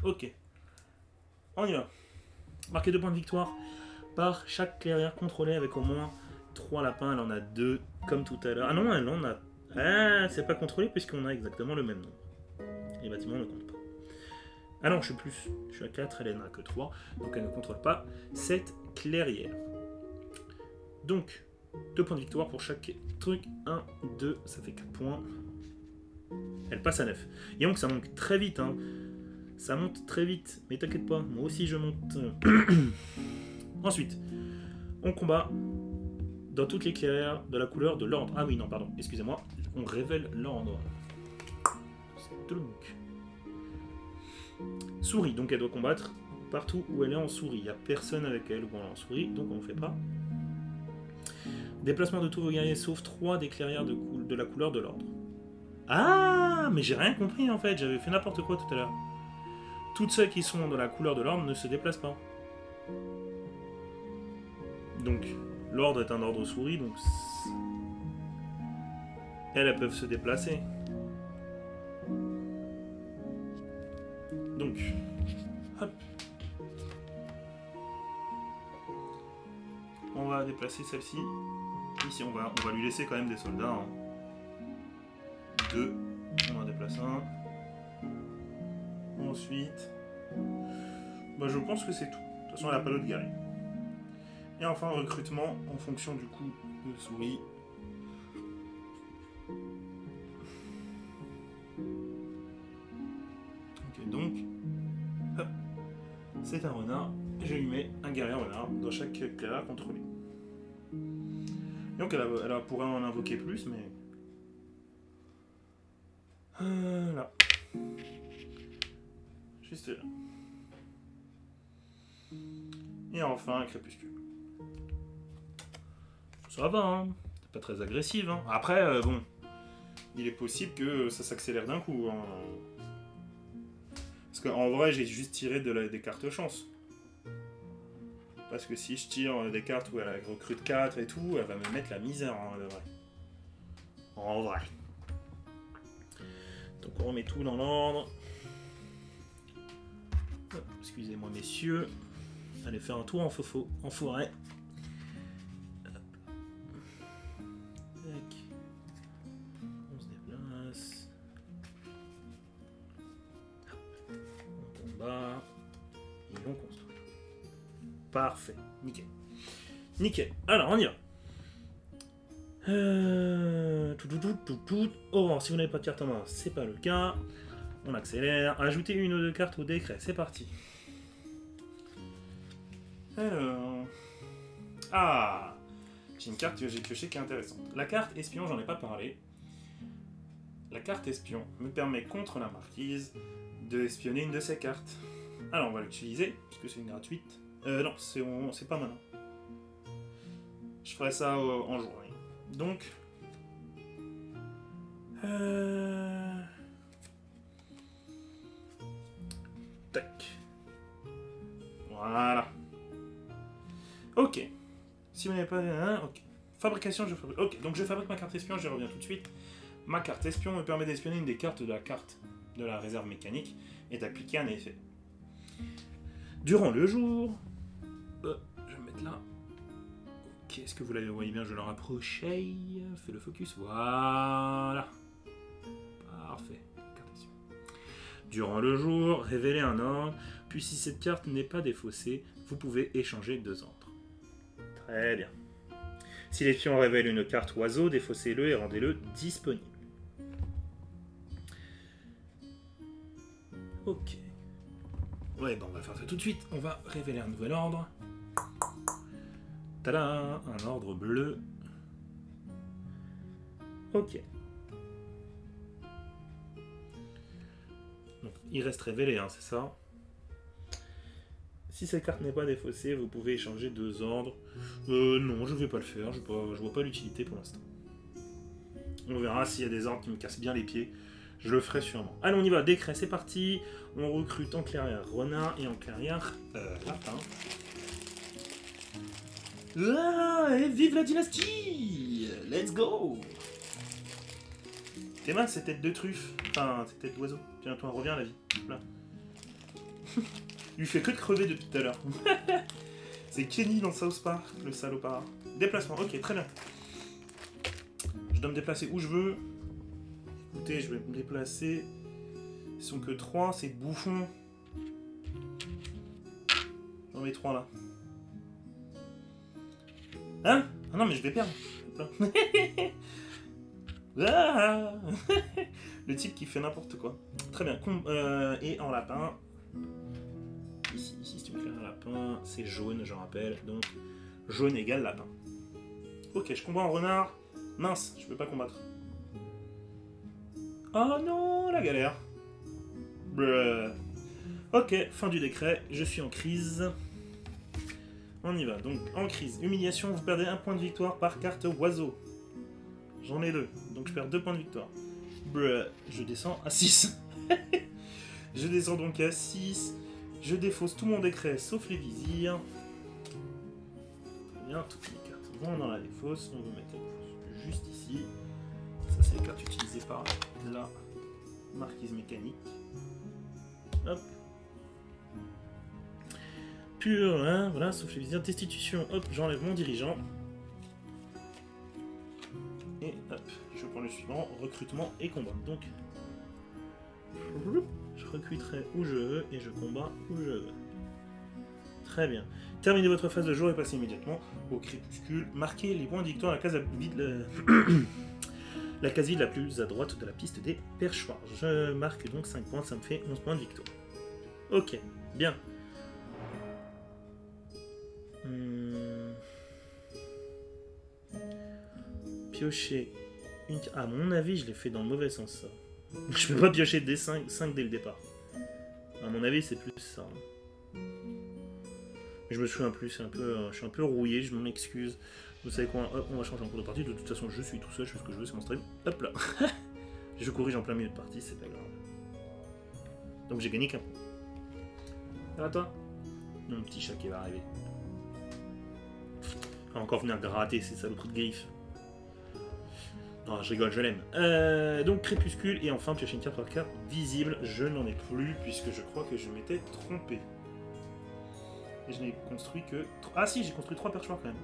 Ok. On y va. Marquez 2 points de victoire par chaque clairière contrôlée avec au moins 3 lapins. Elle en a 2 comme tout à l'heure. Ah non, elle en a... Ah, c'est pas contrôlé puisqu'on a exactement le même nombre. Les bâtiments ne comptent pas. Ah non, je suis plus. Je suis à 4, elle n'en a que 3. Donc elle ne contrôle pas cette clairière. Donc, 2 points de victoire pour chaque truc. 1, 2, ça fait 4 points. Elle passe à 9. Et donc ça monte très vite, hein. Ça monte très vite. Mais t'inquiète pas, moi aussi je monte. Ensuite, on combat dans toutes les clairières de la couleur de l'ordre. Ah oui, non, pardon, excusez-moi. On révèle l'ordre. Souris, donc elle doit combattre partout où elle est en souris. Il n'y a personne avec elle où elle est en souris, donc on ne fait pas. Déplacement de tous vos guerriers sauf 3 des clairières de la couleur de l'ordre. Ah, mais j'ai rien compris en fait, j'avais fait n'importe quoi tout à l'heure. Toutes celles qui sont dans la couleur de l'ordre ne se déplacent pas. Donc, l'ordre est un ordre souris, donc... Elles peuvent se déplacer. Donc, hop. On va déplacer celle-ci. Ici, on va lui laisser quand même des soldats. Hein. 2. On en déplace un. Ensuite... Bah, je pense que c'est tout. De toute façon, elle n'a pas d'autre guerrier. Et enfin, recrutement en fonction du coup de souris. Ok, donc, hop, c'est un renard. Et je lui mets un guerrier renard dans chaque clairière contrôlée. Donc, elle pourrait en invoquer plus, mais... là. Juste là. Et enfin, un crépuscule. Ça va, hein. C'est pas très agressive, hein. Après, bon, il est possible que ça s'accélère d'un coup, hein. Parce qu'en vrai, j'ai juste tiré des cartes chance. Parce que si je tire des cartes où elle recrute 4 et tout, elle va me mettre la misère, hein, de vrai. En vrai. Donc on remet tout dans l'ordre. Excusez-moi, messieurs. Allez faire un tour en forêt. On se déplace. On combat. Et on construit. Parfait. Nickel. Nickel. Alors, on y va. Oh, si vous n'avez pas de carte en main, c'est pas le cas. On accélère. Ajoutez une ou deux cartes au décret, c'est parti. Alors... Ah, j'ai une carte que j'ai piochée qui est intéressante. La carte espion, j'en ai pas parlé. La carte espion me permet contre la marquise de espionner une de ses cartes. Alors on va l'utiliser, puisque c'est une gratuite. Non, c'est pas maintenant. Je ferai ça en journée. Donc... Tac. Voilà. Ok. Si vous n'avez pas... ok. Fabrication, je fabrique... Ok, donc je fabrique ma carte espion, je reviens tout de suite. Ma carte espion me permet d'espionner une des cartes de la carte de la réserve mécanique et d'appliquer un effet. Durant le jour... je vais me mettre là. Ok, est-ce que vous l'avez voyez bien? Je le rapprochais. Fais le focus. Voilà. Parfait. Carte espion. Durant le jour, révélez un ordre. Puis si cette carte n'est pas défaussée, vous pouvez échanger 2 ordres. Très bien. Si l'espion révèle une carte oiseau, défaussez-le et rendez-le disponible. Ok. Ouais, bon, on va faire ça tout de suite. On va révéler un nouvel ordre. Tada, un ordre bleu. Ok. Donc, il reste révélé, hein, c'est ça. Si cette carte n'est pas défaussée, vous pouvez échanger 2 ordres. Non, je vais pas le faire, je vois pas l'utilité pour l'instant. On verra s'il y a des ordres qui me cassent bien les pieds. Je le ferai sûrement. Allez, on y va, décret, c'est parti. On recrute en clairière renard et en clairière lapin. Ah, et vive la dynastie! Let's go! T'es mal ces têtes de truffe. Enfin, ces têtes d'oiseau. Tiens, toi, reviens à la vie. Là. Il lui fait que de crever depuis tout à l'heure. C'est Kenny dans South Park, le salopard. Déplacement, ok, très bien. Je dois me déplacer où je veux. Écoutez, je vais me déplacer. Ils sont que 3, c'est bouffon. J'en mets 3 là. Hein? Ah non, mais je vais perdre. Ah le type qui fait n'importe quoi. Très bien. Et en lapin. Ici, si tu me fais un lapin, c'est jaune, je rappelle. Donc, jaune égale lapin. Ok, je combats en renard. Mince, je peux pas combattre. Oh non, la galère. Bruh. Ok, fin du décret. Je suis en crise. On y va. Donc, en crise. Humiliation, vous perdez 1 point de victoire par carte oiseau. J'en ai 2. Donc, je perds 2 points de victoire. Bruh. Je descends à 6. Je descends donc à 6. Je défausse tout mon décret, sauf les vizirs. Très bien, toutes les cartes vont dans la défausse. On va mettre la défausse juste ici. Ça, c'est les cartes utilisées par la marquise mécanique. Hop. Pur, hein, voilà, sauf les vizirs. Destitution, hop, j'enlève mon dirigeant. Et hop, je prends le suivant, recrutement et combat. Donc, je recruterai où je veux et je combats où je veux. Très bien. Terminez votre phase de jour et passez immédiatement au crépuscule. Marquez les points de victoire à la case vide, la case vide la plus à droite de la piste des perchoirs. Je marque donc 5 points, ça me fait 11 points de victoire. Ok, bien. Piocher une... À mon avis, je l'ai fait dans le mauvais sens, ça. Je peux pas piocher des 5 dès le départ. À mon avis, c'est plus ça. Je me souviens plus, c'est un peu, je suis un peu rouillé, je m'en excuse. Vous savez quoi, hop, on va changer en cours de partie. De toute façon, je suis tout seul, je fais ce que je veux, c'est mon stream. Hop là. Je corrige en plein milieu de partie, c'est pas grave. Donc j'ai gagné qu'un point. Ça va toi? Mon petit chat qui va arriver. Il va encore venir gratter ces saloperies de griffes. Non, je rigole, je l'aime. Donc crépuscule et enfin piocher une carte par carte visible. Je n'en ai plus puisque je crois que je m'étais trompé. Et je n'ai construit que... Ah si, j'ai construit 3 perchoirs quand même.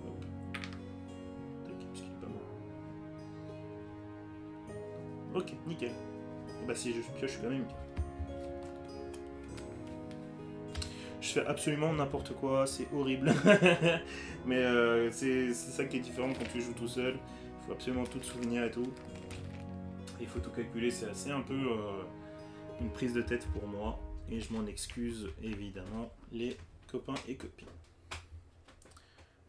Hop. Tac, parce qu'il est pas mort. Ok, nickel. Et bah si je pioche, je suis quand même une carte. fais absolument n'importe quoi, c'est horrible. Mais c'est ça qui est différent quand tu joues tout seul. Il faut absolument tout te souvenir et tout. Il faut tout calculer, c'est assez un peu une prise de tête pour moi. Et je m'en excuse évidemment, les copains et copines.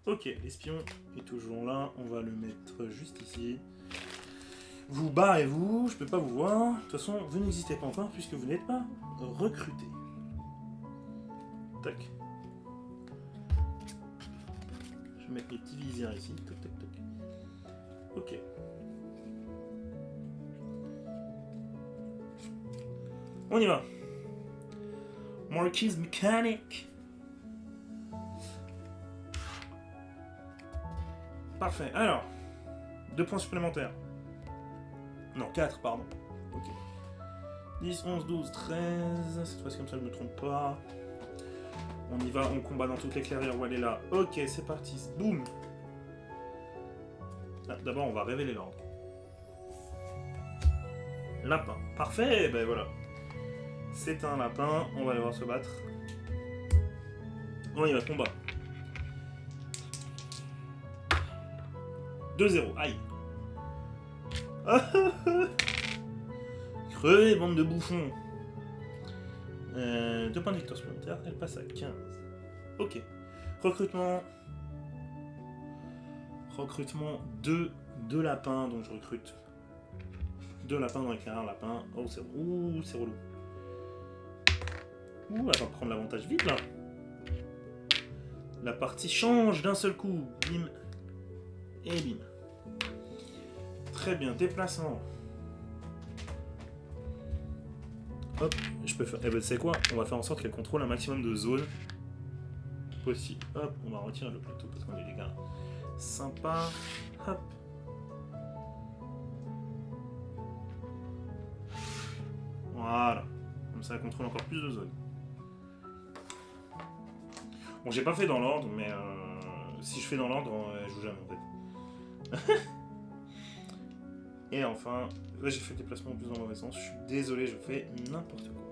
Ok, l'espion est toujours là, on va le mettre juste ici. Vous barrez-vous, je peux pas vous voir. De toute façon, vous n'existez pas encore puisque vous n'êtes pas recruté. Tac. Je vais mettre les petits visières ici. Toc, toc, toc. Ok. On y va. Marquis Mechanic. Parfait. Alors, 2 points supplémentaires. Non, 4, pardon. Ok. 10, 11, 12, 13. Cette fois-ci, comme ça, je ne me trompe pas. On y va, on combat dans toutes les clairières où elle est là. Ok, c'est parti. Boum. Ah, d'abord, on va révéler l'ordre. Lapin. Parfait, ben voilà. C'est un lapin, on va aller voir se battre. On y va, combat. 2-0, aïe. Crevez, bande de bouffons. 2 points de victoire supplémentaires, elle passe à 15. Ok. Recrutement. Recrutement 2 lapins, donc je recrute 2 lapins dans les clairières lapins. Oh, c'est relou. Ouh, elle va prendre l'avantage vite là. La partie change d'un seul coup. Bim. Et bim. Très bien, déplacement. Hop, je peux faire. Eh ben, tu sais quoi? On va faire en sorte qu'elle contrôle un maximum de zones possible. Hop, on va retirer le plateau parce qu'on est des gars sympas. Hop. Voilà. Comme ça, elle contrôle encore plus de zones. Bon, j'ai pas fait dans l'ordre, mais si je fais dans l'ordre, je joue jamais en fait. Et enfin, là j'ai fait le déplacement en plus dans le mauvais sens. Je suis désolé, je fais n'importe quoi.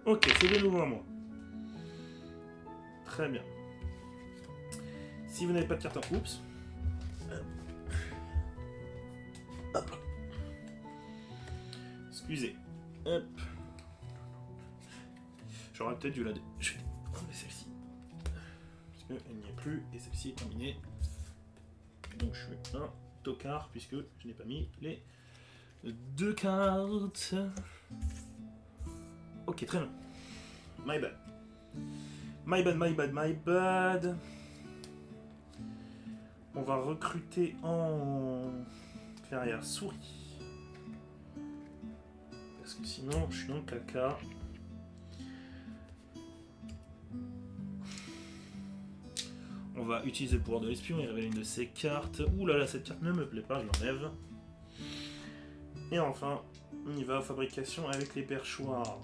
Ok, c'est de nouveau à moi. Très bien. Si vous n'avez pas de carte en oups. Hop. Excusez. Hop. J'aurais peut-être dû la... Je vais enlever celle-ci. Parce qu'elle n'y est plus et celle-ci est terminée. Donc je suis un tocard puisque je n'ai pas mis les 2 cartes. Ok, très bien. My bad. My bad, my bad, my bad. On va recruter en clairière souris. Parce que sinon, je suis dans le caca. On va utiliser le pouvoir de l'espion et révéler une de ses cartes. Ouh là là, cette carte ne me plaît pas, je l'enlève. Et enfin, on y va, fabrication avec les perchoirs.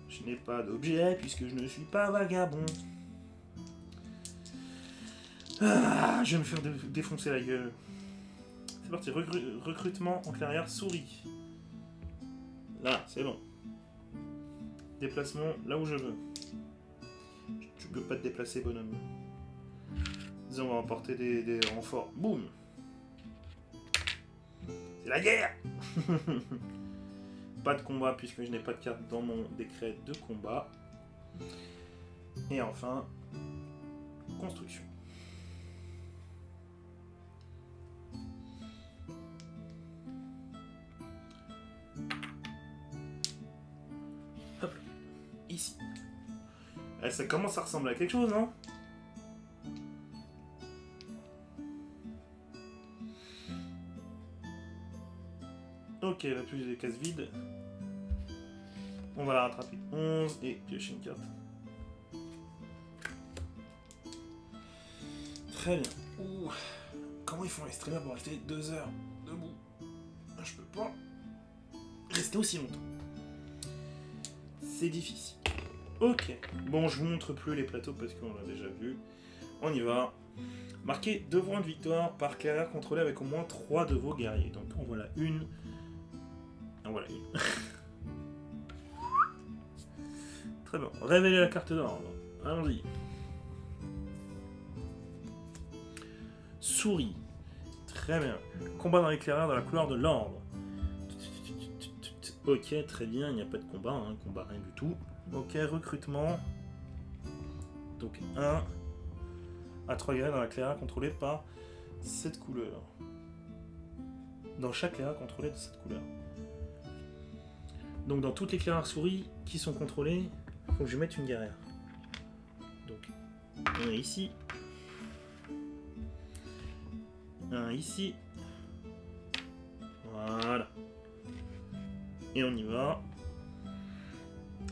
Je n'ai pas d'objet puisque je ne suis pas vagabond. Ah, je vais me faire défoncer la gueule. C'est parti, recrutement en clairière souris. Là, c'est bon. Déplacement là où je veux. Tu peux pas te déplacer, bonhomme. Disons, on va emporter des renforts. Boum. C'est la guerre. Pas de combat puisque je n'ai pas de carte dans mon décret de combat. Et enfin, construction. Hop, ici. Ça commence à ressembler à quelque chose, non? Ok, la plus des cases vides. On va la rattraper. 11 et piocher une carte. Très bien. Ouh. Comment ils font les streamers pour rester 2 heures debout? Je peux pas rester aussi longtemps. C'est difficile. Ok. Bon, je vous montre plus les plateaux parce qu'on l'a déjà vu. On y va. Marquez 2 points de victoire par clairière contrôlée avec au moins 3 de vos guerriers. Donc en voilà une. En voilà une. Très bien. Révélez la carte d'ordre. Allons-y. Souris. Très bien. Combat dans les clairières dans la couleur de l'ordre. Ok, très bien. Il n'y a pas de combat. Hein. Combat, rien du tout. Ok, recrutement. Donc 1 à 3 guerriers dans la clairière contrôlée par cette couleur. Dans chaque clairière contrôlée de cette couleur. Donc dans toutes les clairières souris qui sont contrôlées, il faut que je mette une guerrière. Donc un ici. Un ici. Voilà. Et on y va.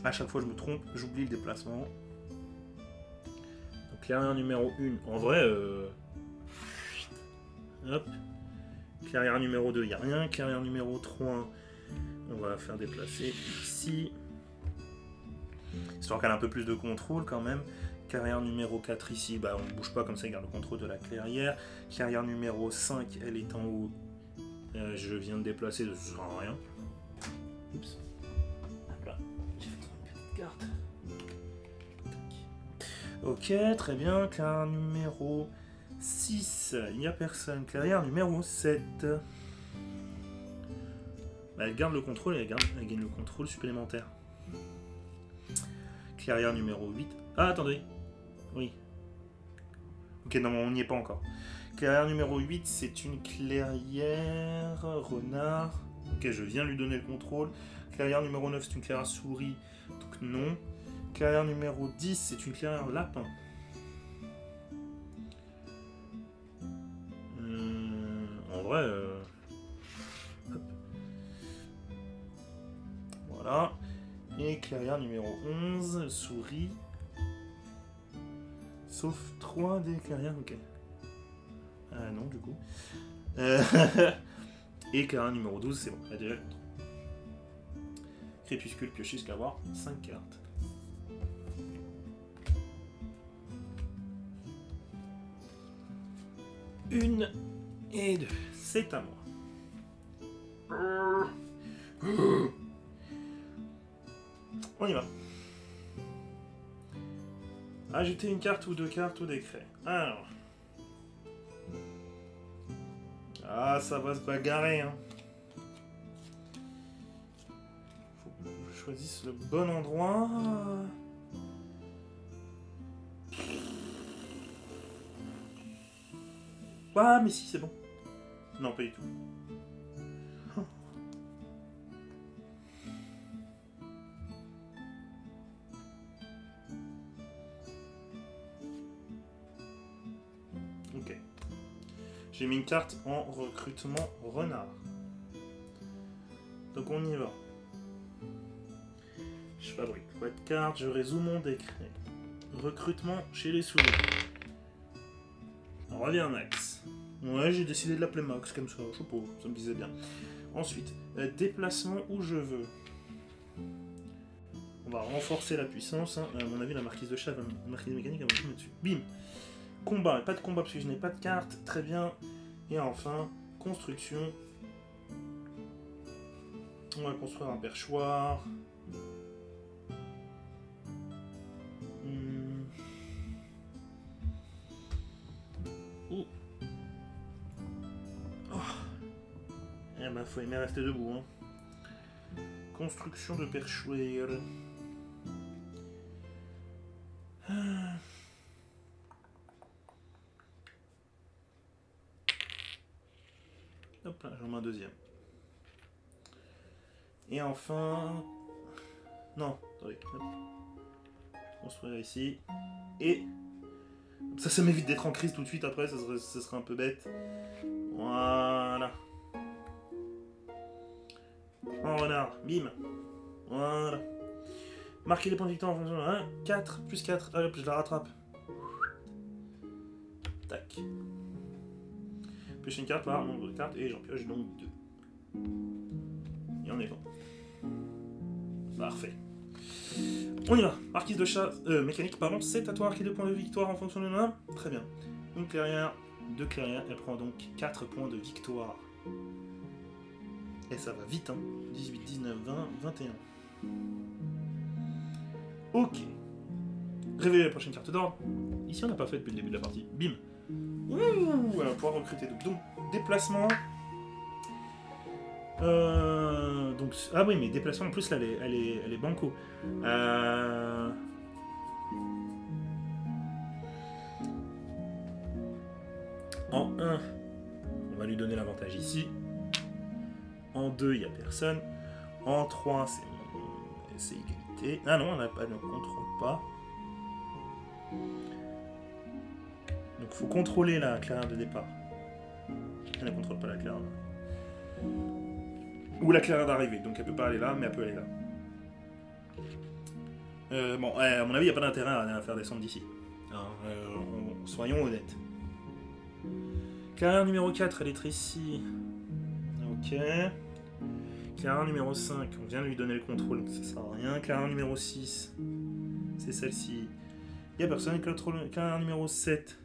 À chaque fois je me trompe, j'oublie le déplacement. Donc clairière numéro 1, en vrai, hop. Clairière numéro 2, il n'y a rien. Clairière numéro 3, on va faire déplacer ici. Histoire qu'elle a un peu plus de contrôle quand même. Clairière numéro 4 ici, bah, on ne bouge pas comme ça, il garde le contrôle de la clairière. Clairière numéro 5, elle est en haut. Je viens de déplacer, ça sert à rien. Oups. Hop là, j'ai fait une petite carte. Ok, très bien. Clairière numéro 6, il n'y a personne. Clairière numéro 7. Bah, elle garde le contrôle et elle gagne le contrôle supplémentaire. Clairière numéro 8. Ah, attendez. Oui. Ok, non, on n'y est pas encore. Clairière numéro 8, c'est une clairière renard. Ok, je viens lui donner le contrôle. Clairière numéro 9, c'est une clairière souris. Donc non. Clairière numéro 10, c'est une clairière lapin. En vrai... Hop. Voilà. Et clairière numéro 11, souris. Sauf 3 des clairières, ok. Ah non, du coup. Et clairière numéro 12, c'est bon, elle a déjà le contrôle. Crépuscule, piocher jusqu'à avoir 5 cartes. Une et 2, c'est à moi. On y va. Ajouter une carte ou 2 cartes au décret. Alors. Ah, ça va se bagarrer, hein. Faut que je choisisse le bon endroit. Ah, mais si, c'est bon. Non, pas du tout. Ok. J'ai mis une carte en recrutement renard. Donc on y va. Je fabrique quoi de cartes, je résous mon décret. Recrutement chez les souris. On revient Max. Ouais, j'ai décidé de l'appeler Max comme ça, je sais pas, ça me disait bien. Ensuite, déplacement où je veux. On va renforcer la puissance. Hein. À mon avis, la marquise de chat, la marquise mécanique, elle va me mettre dessus. Bim. Combat, pas de combat parce que je n'ai pas de carte. Très bien. Et enfin, construction. On va construire un perchoir. Oh. Eh ben, faut aimer rester debout. Hein. Construction de perchoir. Hop là, j'en mets un deuxième. Et enfin... Non, attendez. Hop. Construire ici. Et... Ça m'évite d'être en crise tout de suite après, ça serait un peu bête. Voilà. En renard, bim. Voilà. Marquer les points de victoire en fonction de 1, 4, plus 4. Allez hop, je la rattrape. Tac. Pioche une carte par nombre de cartes et j'en pioche donc 2. Et on est bon. Parfait. On y va. Marquise de chasse, mécanique, pardon, c'est à toi, marqué 2 points de victoire en fonction de l'un. Très bien. Une clairière, 2 clairières, elle prend donc 4 points de victoire. Et ça va vite, hein. 18, 19, 20, 21. Ok. Révéler la prochaine carte d'ordre. Ici, on n'a pas fait depuis le début de la partie. Bim. Ouh, on va pouvoir recruter. Donc déplacement. Donc, ah oui, mais déplacement, en plus, là, elle est banco. En 1, on va lui donner l'avantage ici. En 2, il n'y a personne. En 3, c'est égalité. Ah non, elle ne contrôle pas. Donc, faut contrôler la clairière de départ. Elle ne contrôle pas la clairière. Ou la clairière d'arrivée. Donc, elle peut pas aller là, mais elle peut aller là. Bon, à mon avis, il n'y a pas d'intérêt à la faire descendre d'ici. Soyons honnêtes. Clairière numéro 4, elle est ici. Ok. Clairière numéro 5, on vient de lui donner le contrôle, donc ça sert à rien. Clairière numéro 6, c'est celle-ci. Il n'y a personne. Clairière numéro 7,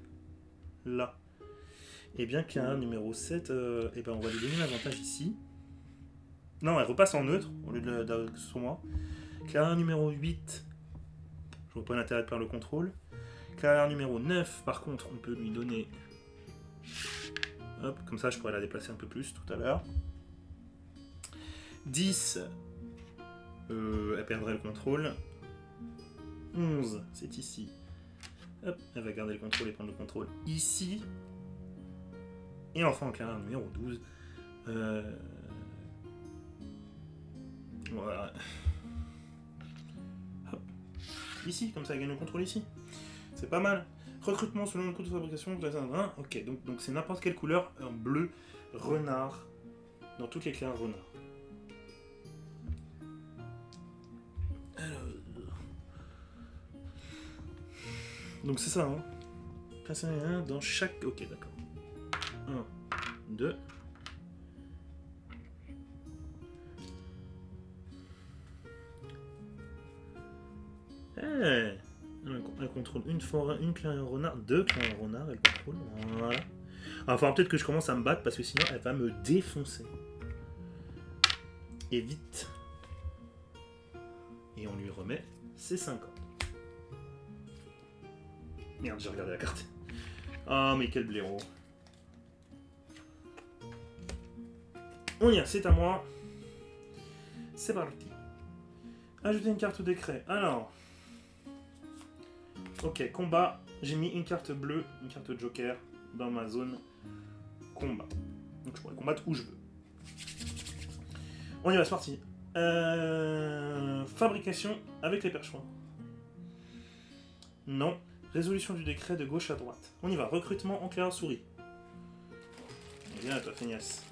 là. Et bien, clairière numéro 7, eh ben, on va lui donner l'avantage ici. Non, elle repasse en neutre, au lieu de sur moi. Clairière numéro 8, je vois pas l'intérêt de perdre le contrôle. Clairière numéro 9, par contre, on peut lui donner... Hop, comme ça, je pourrais la déplacer un peu plus tout à l'heure. 10, elle perdrait le contrôle. 11, c'est ici. Hop, elle va garder le contrôle et prendre le contrôle ici. Et enfin, en clairière numéro 12. Voilà. Hop. Ici, comme ça, elle gagne le contrôle ici. C'est pas mal. Recrutement selon le coût de fabrication. Ok, donc c'est n'importe quelle couleur. Un bleu, renard. Dans toutes les clairières renard. Donc c'est ça, hein. Passer un dans chaque... Ok, d'accord. 1, 2. Elle contrôle une clairière renard, 2 clairières renard, elle contrôle. Voilà. Enfin, peut-être que je commence à me battre parce que sinon elle va me défoncer. Et vite. Et on lui remet ses 50. Merde, j'ai regardé la carte. Ah, mais quel blaireau. On y est, c'est à moi. C'est parti. Ajouter une carte décret. Alors. Ok, combat. J'ai mis une carte bleue, une carte joker dans ma zone combat. Donc je pourrais combattre où je veux. On y va, c'est parti. Fabrication avec les perchoirs. Non. Résolution du décret de gauche à droite. On y va. Recrutement en clairière souris. Viens, toi, feignasse.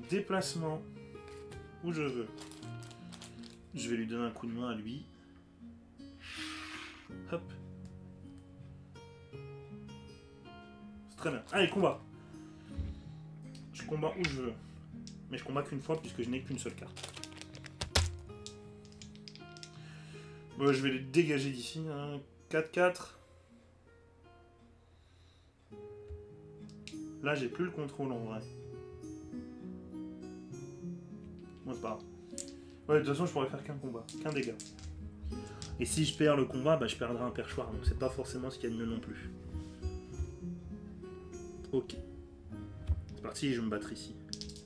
Déplacement. Où je veux. Je vais lui donner un coup de main à lui. Hop. C'est très bien. Allez, combat. Je combats où je veux. Mais je combats qu'une fois puisque je n'ai qu'une seule carte. Bon, je vais les dégager d'ici. Hein. 4-4. Là, j'ai plus le contrôle en vrai. Bon, c'est pas grave. Ouais, de toute façon, je pourrais faire qu'un combat, qu'un dégât. Et si je perds le combat, bah, je perdrai un perchoir. Donc c'est pas forcément ce qu'il y a de mieux non plus. Ok. C'est parti, je vais me battre ici.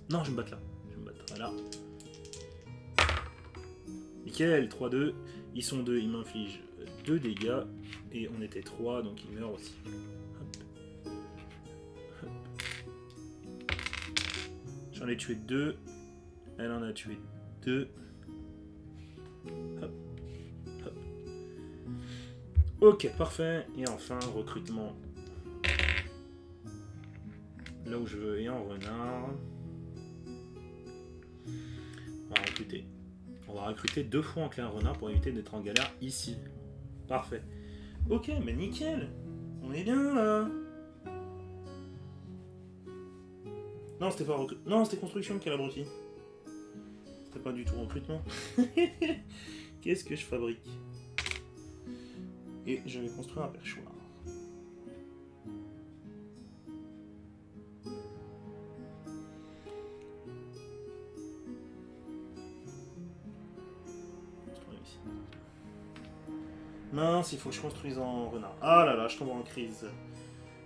Non, je vais me battre là. Je vais me battre là. Nickel, 3-2. Ils sont 2, ils m'infligent 2 dégâts. Et on était 3, donc ils meurent aussi. Hop. Hop. J'en ai tué 2. Elle en a tué 2. Hop. Hop. Ok, parfait. Et enfin, recrutement. Là où je veux, et en renard. On va recruter 2 fois en clairière renard pour éviter d'être en galère ici. Parfait. Ok, mais nickel. On est bien là. Non, c'était pas recrutement. Non, c'était construction, quel abruti. C'était pas du tout recrutement. Qu'est-ce que je fabrique? Et je vais construire un perchoir. Mince, il faut que je construise en renard. Ah là là, je tombe en crise.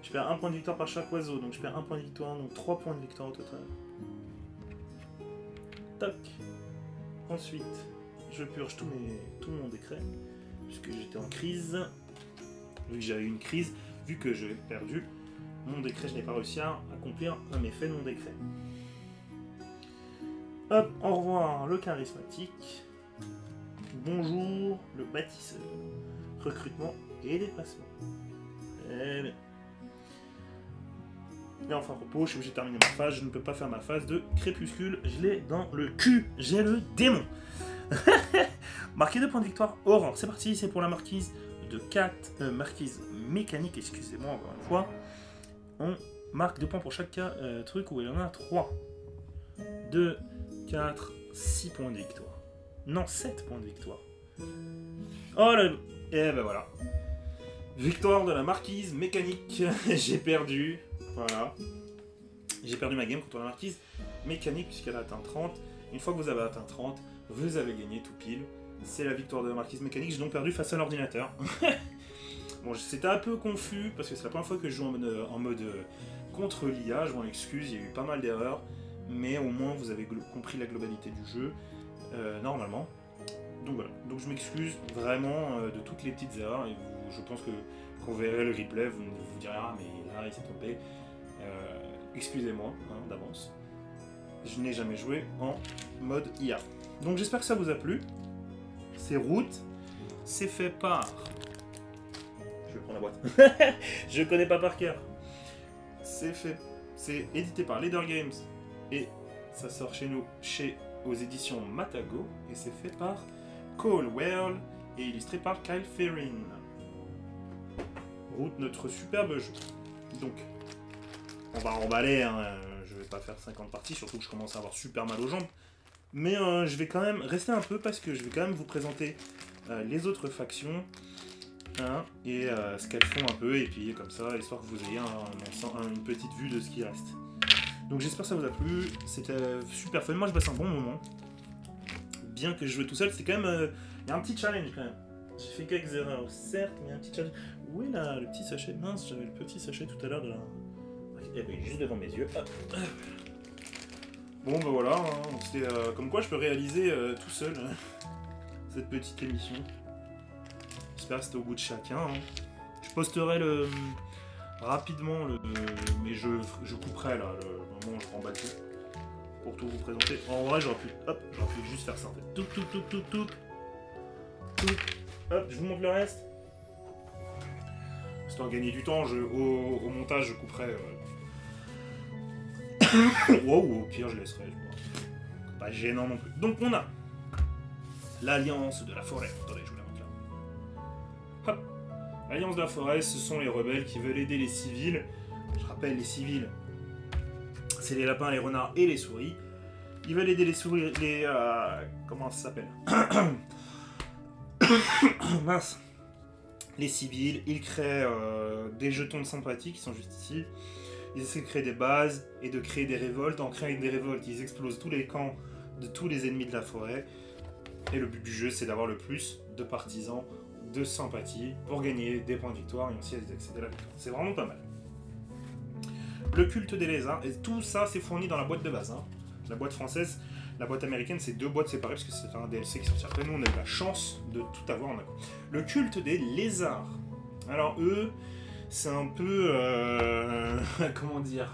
Je perds 1 point de victoire par chaque oiseau, donc je perds 1 point de victoire, donc 3 points de victoire au total. Tac. Ensuite, je purge tout mon décret, puisque j'étais en crise. Vu que j'avais eu une crise, vu que j'ai perdu mon décret, je n'ai pas réussi à accomplir un méfait de mon décret. Hop, au revoir le charismatique. Bonjour le bâtisseur. Recrutement et déplacement. Eh bien. Et enfin repos, je suis obligé de terminer ma phase, je ne peux pas faire ma phase de crépuscule, je l'ai dans le cul, j'ai le démon. Marqué 2 points de victoire, Aurore, c'est parti, c'est pour la marquise de 4, marquise mécanique, excusez-moi encore une fois. On marque 2 points pour chaque truc où il y en a 3. 2, 4, 6 points de victoire. Non, 7 points de victoire. Oh là, et ben voilà. Victoire de la marquise mécanique, j'ai perdu. Voilà. J'ai perdu ma game contre la marquise mécanique puisqu'elle a atteint 30. Une fois que vous avez atteint 30, vous avez gagné tout pile. C'est la victoire de la marquise mécanique. J'ai donc perdu face à l'ordinateur. Bon, c'était un peu confus parce que c'est la première fois que je joue en mode contre l'IA. Je m'en excuse, il y a eu pas mal d'erreurs. Mais au moins vous avez compris la globalité du jeu, normalement. Donc voilà. Donc je m'excuse vraiment de toutes les petites erreurs. Et je pense que quand vous verrez le replay, vous direz ah mais là il s'est trompé. Excusez-moi d'avance. Je n'ai jamais joué en mode IA. Donc j'espère que ça vous a plu. C'est Route. C'est fait par... Je vais prendre la boîte. Je connais pas par cœur. C'est édité par Leader Games. Et ça sort chez nous, aux éditions Matago. Et c'est fait par Cole World et illustré par Kyle Ferrin. Route, notre superbe jeu. Donc, on va remballer, hein. Je vais pas faire 50 parties, surtout que je commence à avoir super mal aux jambes. Mais je vais quand même rester un peu parce que je vais quand même vous présenter les autres factions hein, et ce qu'elles font un peu, et puis comme ça, histoire que vous ayez une petite vue de ce qui reste. Donc j'espère que ça vous a plu, c'était super fun, moi je passe un bon moment. Bien que je jouais tout seul, c'était quand même... Il y a un petit challenge quand même. J'ai fait quelques erreurs, certes, mais un petit challenge. Où est là le petit sachet? Mince, j'avais le petit sachet tout à l'heure de la... Il est juste devant mes yeux. Hop. Bon ben voilà, hein. C'était comme quoi je peux réaliser tout seul cette petite émission. J'espère que c'était au goût de chacun. Hein. Je posterai rapidement mais je couperai là le moment où je remballe tout pour tout vous présenter. En vrai j'aurais pu juste faire ça en fait. Tout. Hop, je vous montre le reste. Histoire de gagner du temps, au montage je couperai. Wow, au pire je laisserai. Pas gênant non plus. Donc on a l'Alliance de la Forêt. Attendez, je vous la montre là. Hop. L'Alliance de la Forêt, ce sont les rebelles qui veulent aider les civils. Je rappelle, les civils, c'est les lapins, les renards et les souris. Ils veulent aider les souris, comment ça s'appelle? Mince. Les civils, ils créent des jetons de sympathie qui sont juste ici. Ils essaient de créer des bases et de créer des révoltes. En créant des révoltes, ils explosent tous les camps de tous les ennemis de la forêt. Et le but du jeu, c'est d'avoir le plus de partisans, de sympathie, pour gagner des points de victoire et aussi accéder à la victoire. C'est vraiment pas mal. Le culte des lézards, et tout ça, c'est fourni dans la boîte de base. Hein. La boîte française, la boîte américaine, c'est 2 boîtes séparées, parce que c'est un DLC qui sort après. Nous, on a eu la chance de tout avoir en accord. Le culte des lézards. Alors, eux... C'est un peu... comment dire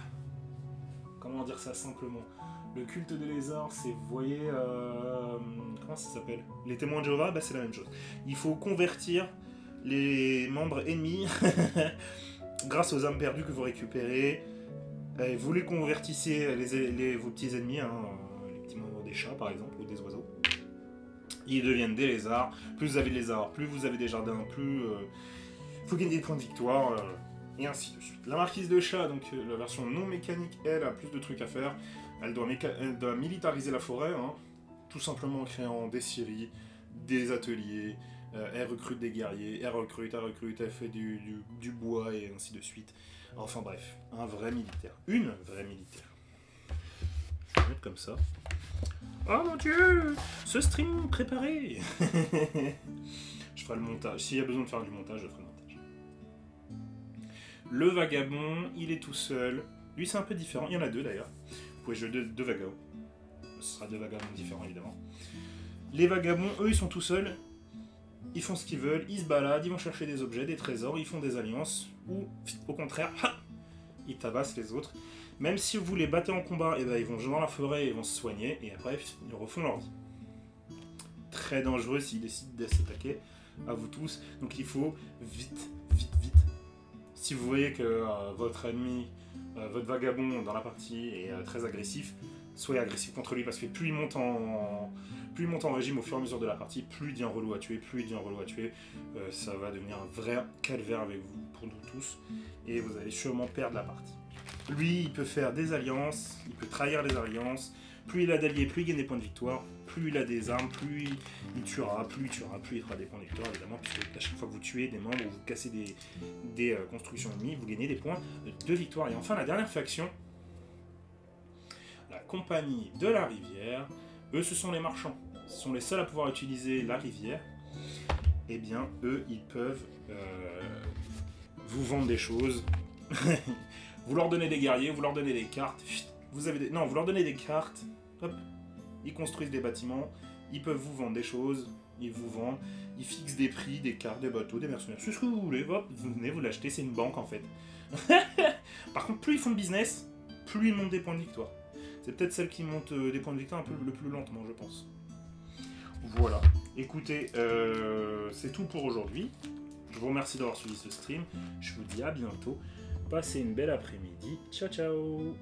ça simplement? Le culte des lézards, c'est, vous voyez... comment ça s'appelle? Les témoins de Jéhovah, bah, c'est la même chose. Il faut convertir les membres ennemis grâce aux âmes perdues que vous récupérez. Et vous les convertissez, vos petits ennemis, hein, les petits membres des chats par exemple, ou des oiseaux. Ils deviennent des lézards. Plus vous avez de lézards, plus vous avez des jardins, plus... faut gagner des points de victoire. et ainsi de suite. La marquise de chat, donc la version non mécanique, elle a plus de trucs à faire. Elle doit militariser la forêt, hein, tout simplement en créant des scieries, des ateliers, elle recrute des guerriers, elle fait du bois et ainsi de suite. Enfin bref, un vrai militaire. Une vraie militaire. Je vais mettre comme ça. Oh mon dieu, ce stream préparé. Je ferai le montage. S'il y a besoin de faire du montage, je ferai le montage. Le vagabond, il est tout seul. Lui, c'est un peu différent. Il y en a deux d'ailleurs. Vous pouvez jouer deux vagabonds. Ce sera deux vagabonds différents, évidemment. Les vagabonds, eux, ils sont tout seuls. Ils font ce qu'ils veulent. Ils se baladent. Ils vont chercher des objets, des trésors. Ils font des alliances. Ou, au contraire, ils tabassent les autres. Même si vous les battez en combat, et ben, ils vont jouer dans la forêt et ils vont se soigner. Et après, ils refont leur vie. Très dangereux s'ils décident de s'attaquer à vous tous. Donc il faut vite. Si vous voyez que votre ennemi, votre vagabond dans la partie est très agressif, soyez agressif contre lui parce que plus il monte en régime au fur et à mesure de la partie, plus il devient relou à tuer, ça va devenir un vrai calvaire avec vous, pour nous tous, et vous allez sûrement perdre la partie. Lui, il peut faire des alliances, il peut trahir les alliances, plus il a d'alliés, plus il gagne des points de victoire, plus il a des armes, plus il tuera, plus il fera des points de victoire, évidemment, puisque à chaque fois que vous tuez des membres ou vous cassez des constructions ennemies, vous gagnez des points de victoire. Et enfin, la dernière faction, la compagnie de la rivière, eux, ce sont les marchands. Ce sont les seuls à pouvoir utiliser la rivière. Eh bien, eux, ils peuvent vous vendre des choses. Vous leur donnez des guerriers, vous leur donnez des cartes. Vous leur donnez des cartes. Hop. Ils construisent des bâtiments. Ils peuvent vous vendre des choses. Ils vous vendent. Ils fixent des prix, des cartes, des bateaux, des mercenaires. C'est ce que vous voulez. Hop, vous venez, vous l'achetez. C'est une banque en fait. Par contre, plus ils font de business, plus ils montent des points de victoire. C'est peut-être celle qui monte des points de victoire un peu le plus lentement, je pense. Voilà. Écoutez, c'est tout pour aujourd'hui. Je vous remercie d'avoir suivi ce stream. Je vous dis à bientôt. Passez une belle après-midi. Ciao, ciao!